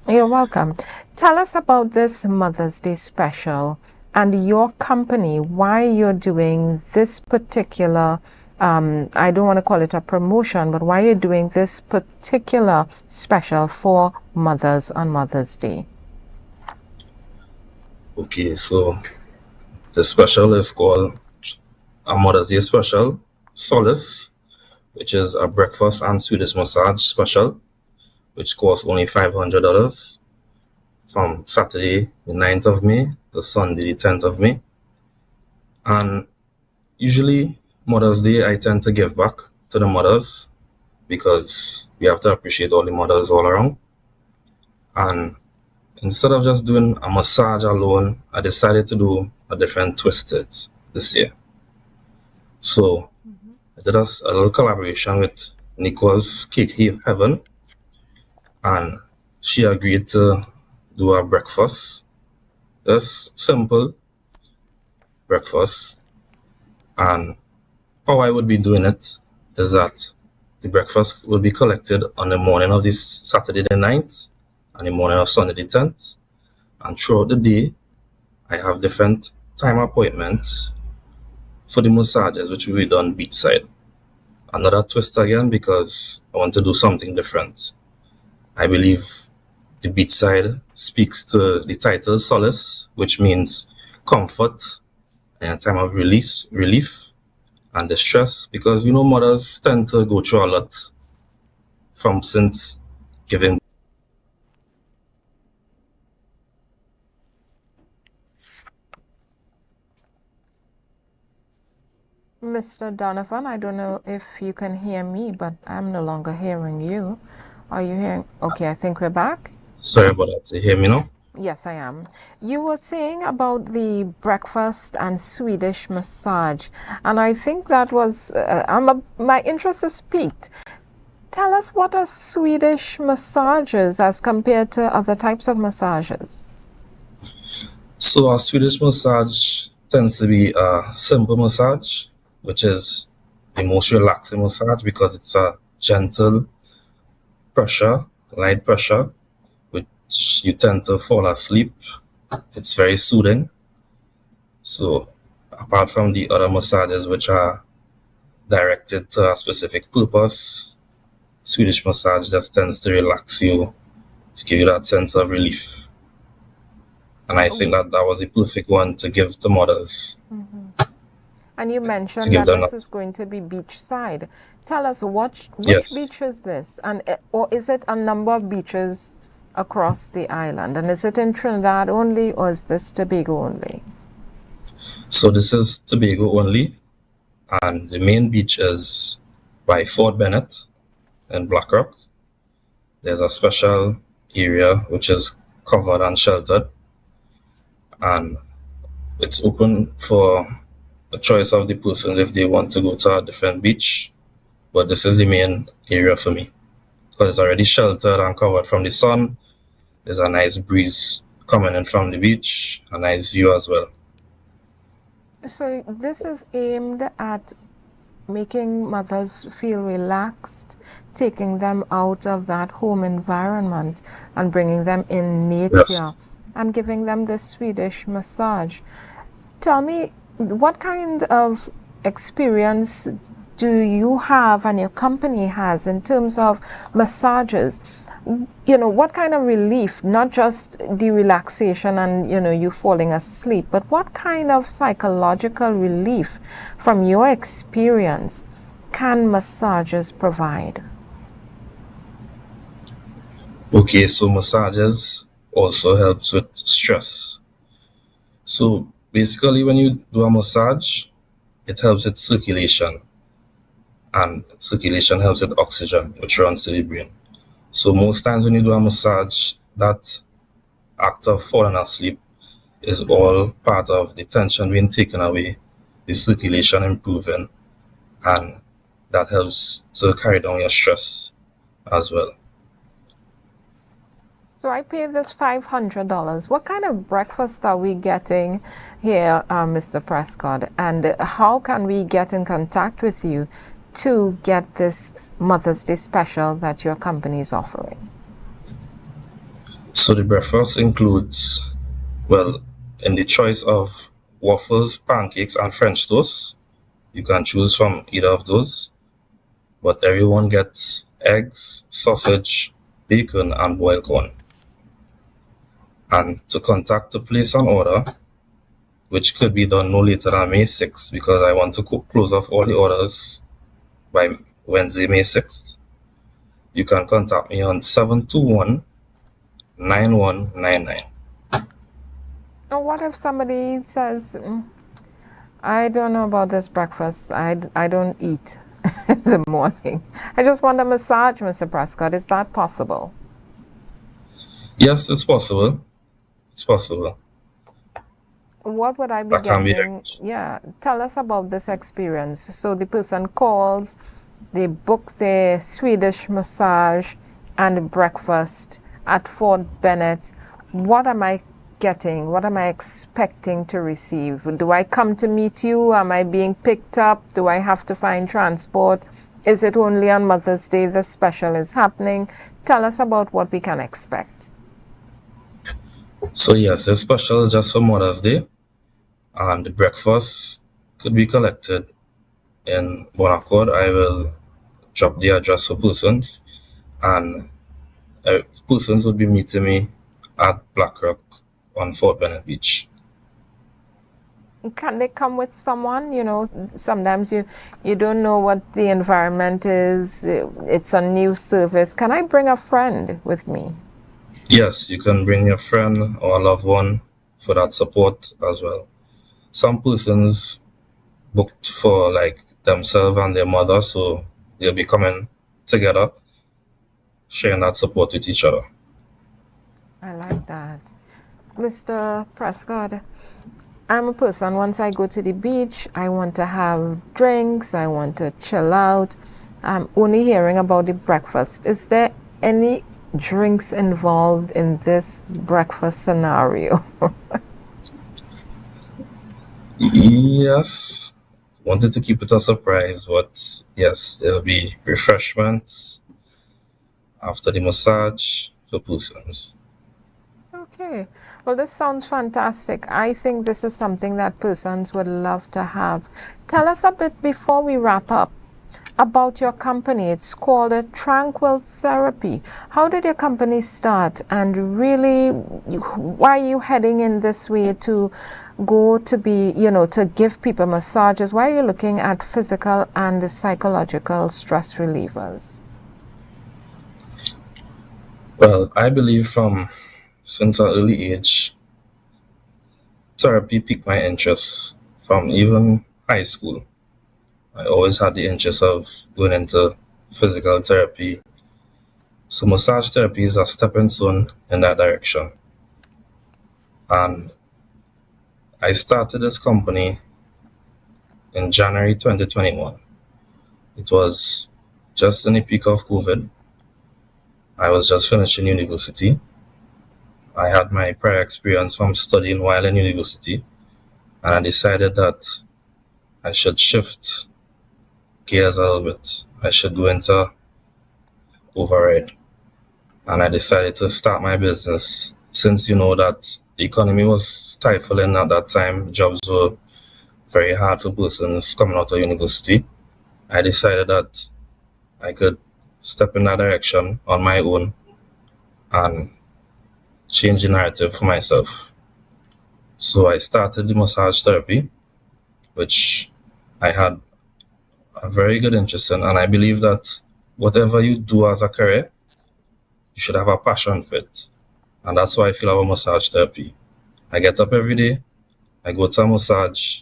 You're welcome. Tell us about this Mother's Day special and your company, why you're doing this particular, I don't want to call it a promotion, but why you're doing this particular special for mothers on Mother's Day. Okay, so the special is called a Mother's Day special, Solace, which is a breakfast and Swedish massage special, which costs only $500 from Saturday the 9th of May to Sunday the 10th of May. And usually Mother's Day I tend to give back to the mothers because we have to appreciate all the mothers all around. And instead of just doing a massage alone, I decided to do a different twist to it this year. So I did a little collaboration with Nico's Cake Heaven, and she agreed to do a breakfast, just simple breakfast. And how I would be doing it is that the breakfast will be collected on the morning of this Saturday the 9th and the morning of Sunday the 10th. And throughout the day, I have different time appointments for the massages, which will be done beachside. Another twist again, because I want to do something different. I believe the beachside speaks to the title Solace, which means comfort in a time of relief and distress, because mothers tend to go through a lot since giving. Mr. Donovan, I don't know if you can hear me, but I'm no longer hearing you. Are you hearing? Okay, I think we're back. Sorry about that. You hear me now? Yes, I am. You were saying about the breakfast and Swedish massage, and I think that was, my interest is piqued. Tell us, what are Swedish massages as compared to other types of massages? So a Swedish massage tends to be a simple massage, which is the most relaxing massage because it's a gentle pressure, light pressure, which you tend to fall asleep. It's very soothing. So apart from the other massages which are directed to a specific purpose, Swedish massage just tends to relax you, to give you that sense of relief. And I think that was the perfect one to give to mothers. And you mentioned give that them this a- is going to be beachside. Tell us which Yes. beach is this, and or is it a number of beaches across the island? And is it in Trinidad only, or is this Tobago only? So this is Tobago only, and the main beach is by Fort Bennett in Blackrock. There's a special area which is covered and sheltered, and it's open for the choice of the person if they want to go to a different beach. But this is the main area for me because it's already sheltered and covered from the sun. There's a nice breeze coming in from the beach, a nice view as well. So this is aimed at making mothers feel relaxed, taking them out of that home environment and bringing them in nature and giving them this Swedish massage. Tell me, what kind of experience do you have and your company has in terms of massages? You know, what kind of relief, not just the relaxation and, you know, you falling asleep, but what kind of psychological relief from your experience can massages provide? Okay, so massages also helps with stress. So basically when you do a massage, it helps with circulation, and circulation helps with oxygen, which runs to the brain. So most times when you do a massage, that act of falling asleep is all part of the tension being taken away, the circulation improving, and that helps to carry down your stress as well. So I paid this $500. What kind of breakfast are we getting here, Mr. Prescott? And how can we get in contact with you to get this Mother's Day special that your company is offering? So the breakfast includes, well, in the choice of waffles, pancakes, and French toast, you can choose from either of those. But everyone gets eggs, sausage, bacon, and boiled corn. And to contact to place an order, which could be done no later than May 6th, because I want to close off all the orders by Wednesday, May 6th, you can contact me on 721-9199. Now, what if somebody says, I don't know about this breakfast, I don't eat in the morning. I just want a massage, Mr. Prescott. Is that possible? Yes, it's possible. It's possible. What would I be That can be getting? Yeah, tell us about this experience. So the person calls, they book their Swedish massage and breakfast at Fort Bennett. What am I getting? What am I expecting to receive? Do I come to meet you? Am I being picked up? Do I have to find transport? Is it only on Mother's Day the special is happening? Tell us about what we can expect. So yes, the special is just for Mother's Day, and the breakfast could be collected in Bonaccord. I will drop the address for persons, and persons would be meeting me at Blackrock on Fort Bennett Beach. Can they come with someone? You know, sometimes you don't know what the environment is. It's a new service. Can I bring a friend with me? Yes, you can bring your friend or a loved one for that support as well. Some persons booked for like themselves and their mother, so they'll be coming together, sharing that support with each other. I like that. Mr. Prescott, I'm a person, once I go to the beach, I want to have drinks, I want to chill out. I'm only hearing about the breakfast. Is there any drinks involved in this breakfast scenario? Yes, wanted to keep it a surprise, but yes, there'll be refreshments after the massage for persons. Okay. Well, this sounds fantastic. I think this is something that persons would love to have. Tell us a bit before we wrap up about your company. It's called a Tranquil Therapy. How did your company start? And really, why are you heading in this way to go to be, to give people massages? Why are you looking at physical and psychological stress relievers? Well, I believe since an early age, therapy piqued my interest from even high school. I always had the interest of going into physical therapy. So massage therapy is a stepping stone in that direction. And I started this company in January 2021. It was just in the peak of COVID. I was just finishing university. I had my prior experience from studying while in university, and I decided that I should shift gears a little bit. I should go into override. And I decided to start my business. Since you know that the economy was stifling at that time, jobs were very hard for persons coming out of university, I decided that I could step in that direction on my own and change the narrative for myself. So I started the massage therapy, which I had a very good interest in, and I believe that whatever you do as a career, you should have a passion for it. And that's why I feel about massage therapy. I get up every day, I go to a massage,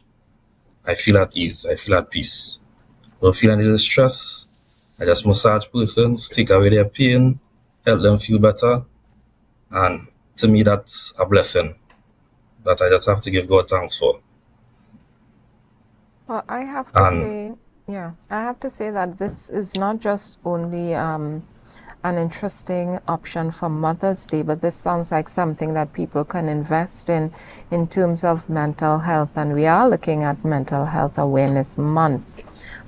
I feel at ease, I feel at peace. Don't feel any stress. I just massage persons, take away their pain, help them feel better. And to me, that's a blessing that I just have to give God thanks for. Well, I have to say that this is not just only an interesting option for Mother's Day, but this sounds like something that people can invest in terms of mental health. And we are looking at Mental Health Awareness Month.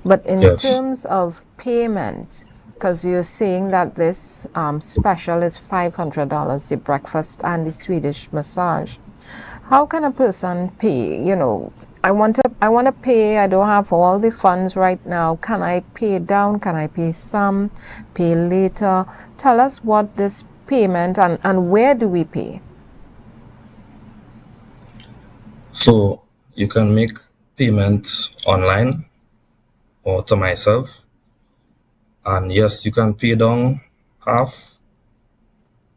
But in terms of payment, because you're saying that this special is $500, the breakfast and the Swedish massage. How can a person pay? I want to pay. I don't have all the funds right now. Can I pay down? Can I pay some? Pay later? Tell us what this payment and where do we pay? So you can make payment online or to myself. And yes, you can pay down half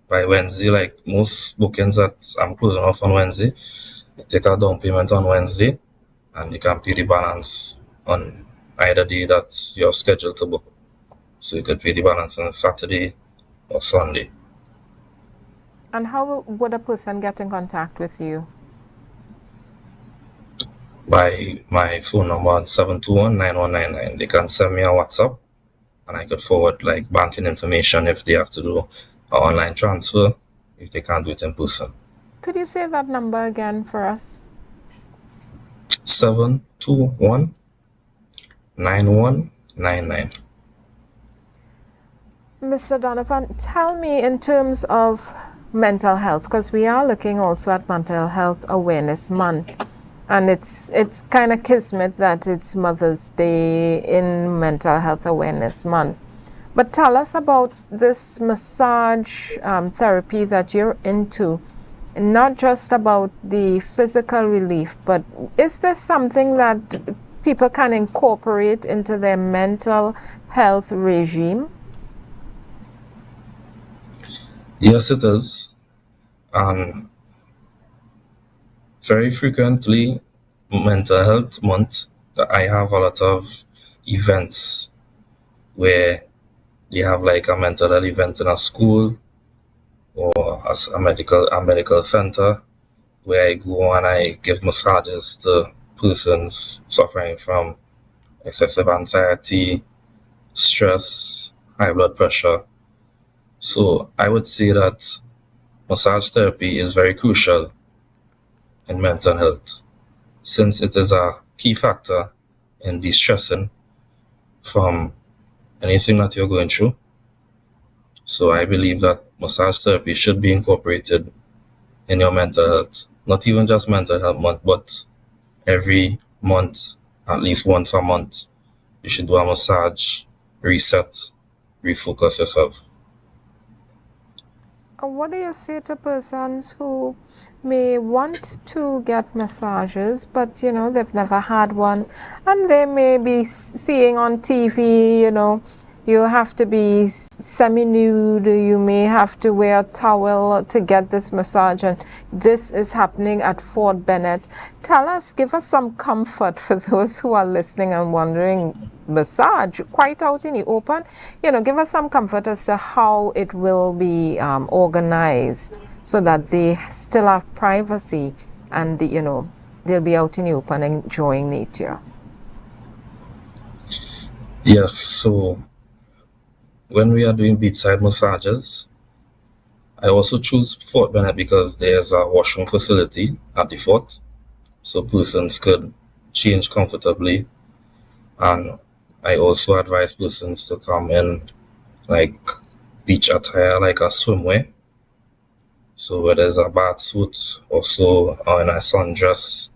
by Wednesday, like most bookings that I'm closing off on Wednesday. You take a down payment on Wednesday and you can pay the balance on either day that you're scheduled to book. So you could pay the balance on Saturday or Sunday. And how would a person get in contact with you? By my phone number 721-9199. They can send me a WhatsApp and I could forward like banking information if they have to do an online transfer, if they can't do it in person. Could you say that number again for us? 721-9199. Mr. Donovan, tell me in terms of mental health, because we are looking also at Mental Health Awareness Month. And it's kind of kismet that it's Mother's Day in Mental Health Awareness Month. But tell us about this massage therapy that you're into. Not just about the physical relief, but is there something that people can incorporate into their mental health regime? Yes, it is. Very frequently, Mental Health Month, I have a lot of events where they have like a mental health event in a school or as a medical center where I go and I give massages to persons suffering from excessive anxiety, stress, high blood pressure. So I would say that massage therapy is very crucial in mental health. since it is a key factor in de-stressing from anything that you're going through. So I believe that massage therapy should be incorporated in your mental health. Not even just mental health month, but every month, at least once a month, you should do a massage, reset, refocus yourself. What do you say to persons who may want to get massages, but they've never had one, and they may be seeing on TV, you have to be semi-nude, you may have to wear a towel to get this massage, and this is happening at Fort Bennett. Give us some comfort for those who are listening and wondering, massage quite out in the open, give us some comfort as to how it will be organized so that they still have privacy and they'll be out in the open enjoying nature. Yes, so when we are doing beachside massages, I also choose Fort Bennett because there's a washroom facility at the fort, so persons could change comfortably. And I also advise persons to come in like beach attire, like a swimwear. So whether it's a bath suit or so, or in a sundress,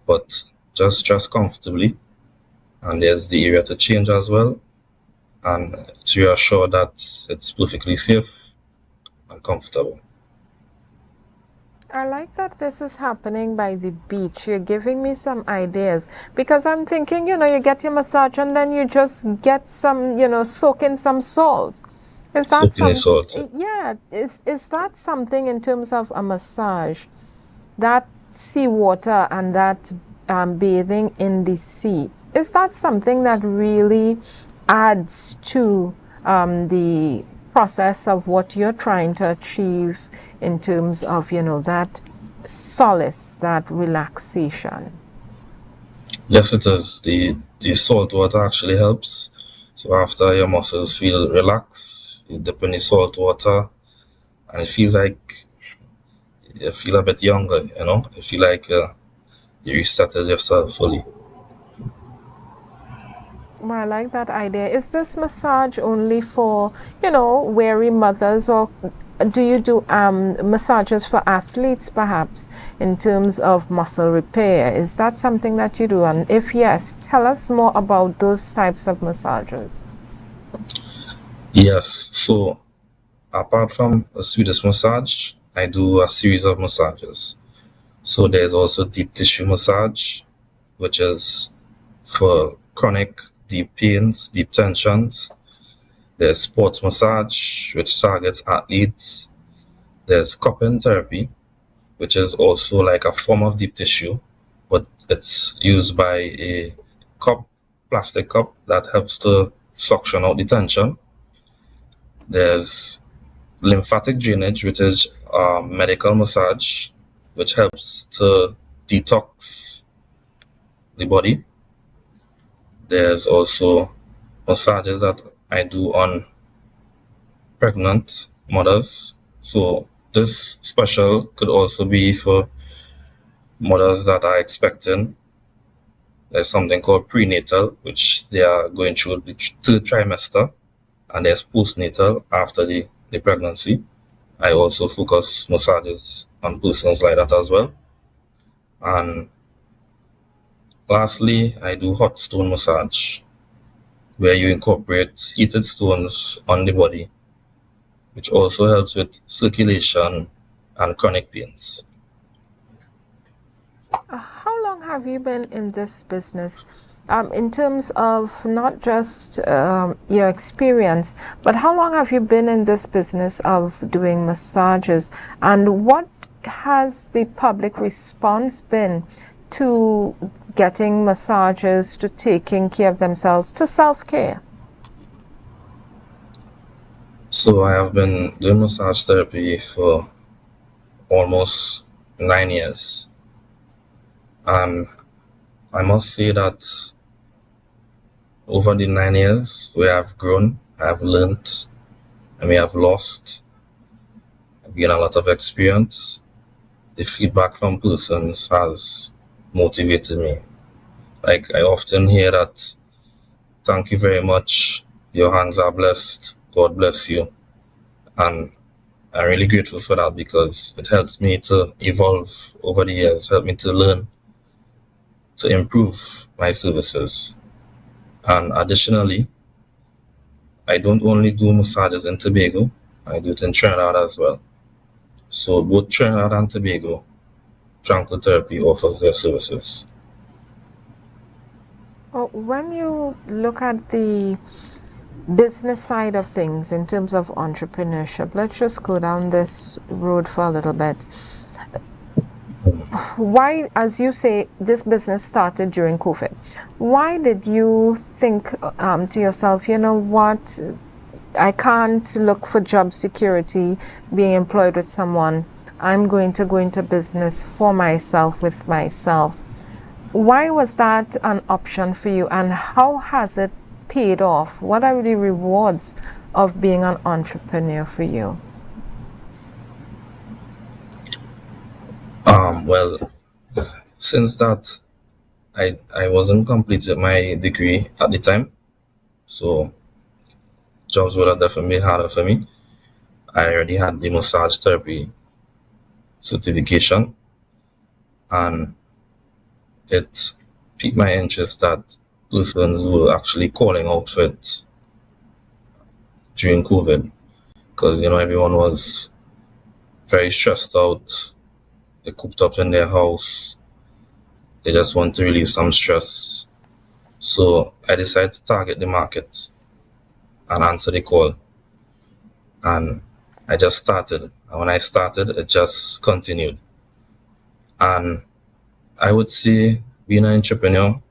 but just dress comfortably. And there's the area to change as well, and to reassure that it's perfectly safe and comfortable. I like that this is happening by the beach. You're giving me some ideas because I'm thinking, you get your massage and then you just get some, soak in some salt. Is that something? Yeah. Is that something in terms of a massage? That seawater and that bathing in the sea, is that something that really adds to the process of what you're trying to achieve in terms of, that solace, that relaxation? Yes, it is. The salt water actually helps. So after your muscles feel relaxed, you dip in the salt water and it feels like you feel a bit younger, You feel like you resetted yourself fully. Well, I like that idea. Is this massage only for, weary mothers, or do you do massages for athletes perhaps in terms of muscle repair? Is that something that you do? And if yes, tell us more about those types of massages. Yes, so apart from a Swedish massage, I do a series of massages. So there's also deep tissue massage, which is for chronic deep pains, deep tensions. There's sports massage, which targets athletes. There's cupping therapy, which is also like a form of deep tissue, but it's used by a plastic cup that helps to suction out the tension. There's lymphatic drainage, which is medical massage, which helps to detox the body. There's also massages that I do on pregnant mothers. So this special could also be for mothers that are expecting. There's something called prenatal, which they are going through the third trimester, and there's postnatal after the pregnancy. I also focus massages on persons like that as well. And lastly, I do hot stone massage, where you incorporate heated stones on the body, which also helps with circulation and chronic pains. How long have you been in this business? In terms of not just your experience, but how long have you been in this business of doing massages, and what has the public response been to getting massages, to taking care of themselves, to self-care? So I have been doing massage therapy for almost 9 years, and I must say that over the 9 years we have grown, I have learned, and we have lost. I've gained a lot of experience. The feedback from persons has motivated me. Like, I often hear that, thank you very much, your hands are blessed, God bless you. And I'm really grateful for that because it helps me to evolve over the years, help me to learn, to improve my services. And additionally, I don't only do massages in Tobago, I do it in Trinidad as well. So both Trinidad and Tobago, Tranquil Therapy offers their services. Well, when you look at the business side of things in terms of entrepreneurship, let's just go down this road for a little bit. Why, as you say, this business started during COVID? Why did you think to yourself, you know what, I can't look for job security being employed with someone. I'm going to go into business for myself, with myself. Why was that an option for you, and how has it paid off? What are the rewards of being an entrepreneur for you? Well, since that I wasn't completed my degree at the time, so jobs would have definitely been harder for me. I already had the massage therapy certification, and it piqued my interest that persons were actually calling out for it during COVID, because everyone was very stressed out. They cooped up in their house. They just want to relieve some stress. So I decided to target the market and answer the call. And I just started. And when I started, it just continued. And I would say being an entrepreneur,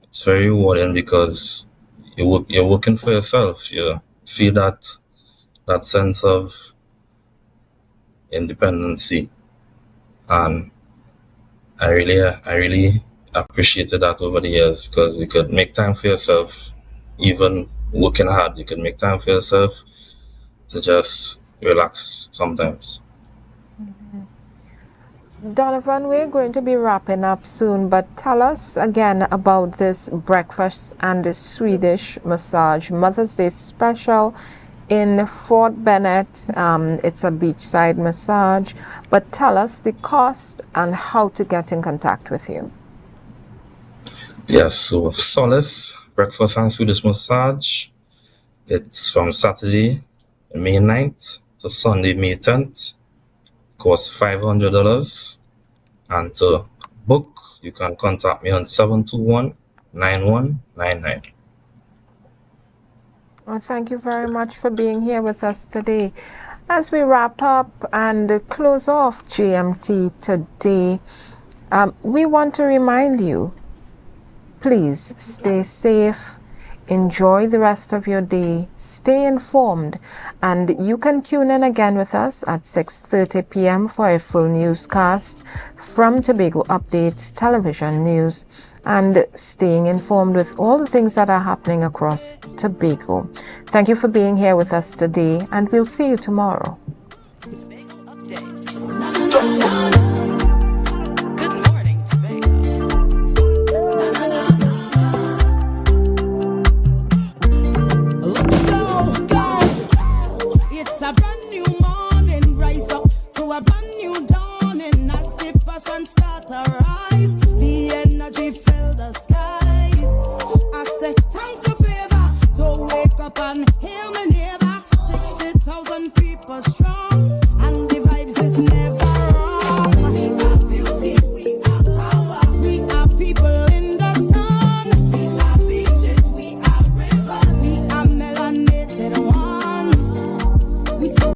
it's very rewarding because you're working for yourself. You feel that sense of independency. And I really appreciated that over the years, because you could make time for yourself, even working hard. You could make time for yourself to just relax sometimes. Donovan, we're going to be wrapping up soon, but tell us again about this breakfast and the Swedish massage Mother's Day special in Fort Bennett. It's a beachside massage, but tell us the cost and how to get in contact with you. Yes, so Solace Breakfast and Swedish Massage, it's from Saturday, May 9th to Sunday, May 10th. Costs $500. And to book, you can contact me on 721-9199. Well, thank you very much for being here with us today. As we wrap up and close off GMT today, we want to remind you, please stay safe, enjoy the rest of your day, stay informed, and you can tune in again with us at 6:30 p.m. for a full newscast from Tobago Updates Television News, and staying informed with all the things that are happening across Tobago. Thank you for being here with us today, and we'll see you tomorrow. It's a brand new morning, rise up to a brand new dawning as the passion start to rise. The energy fill the skies. I say thanks a favor to wake up and hear me neighbor. 60,000 people strong.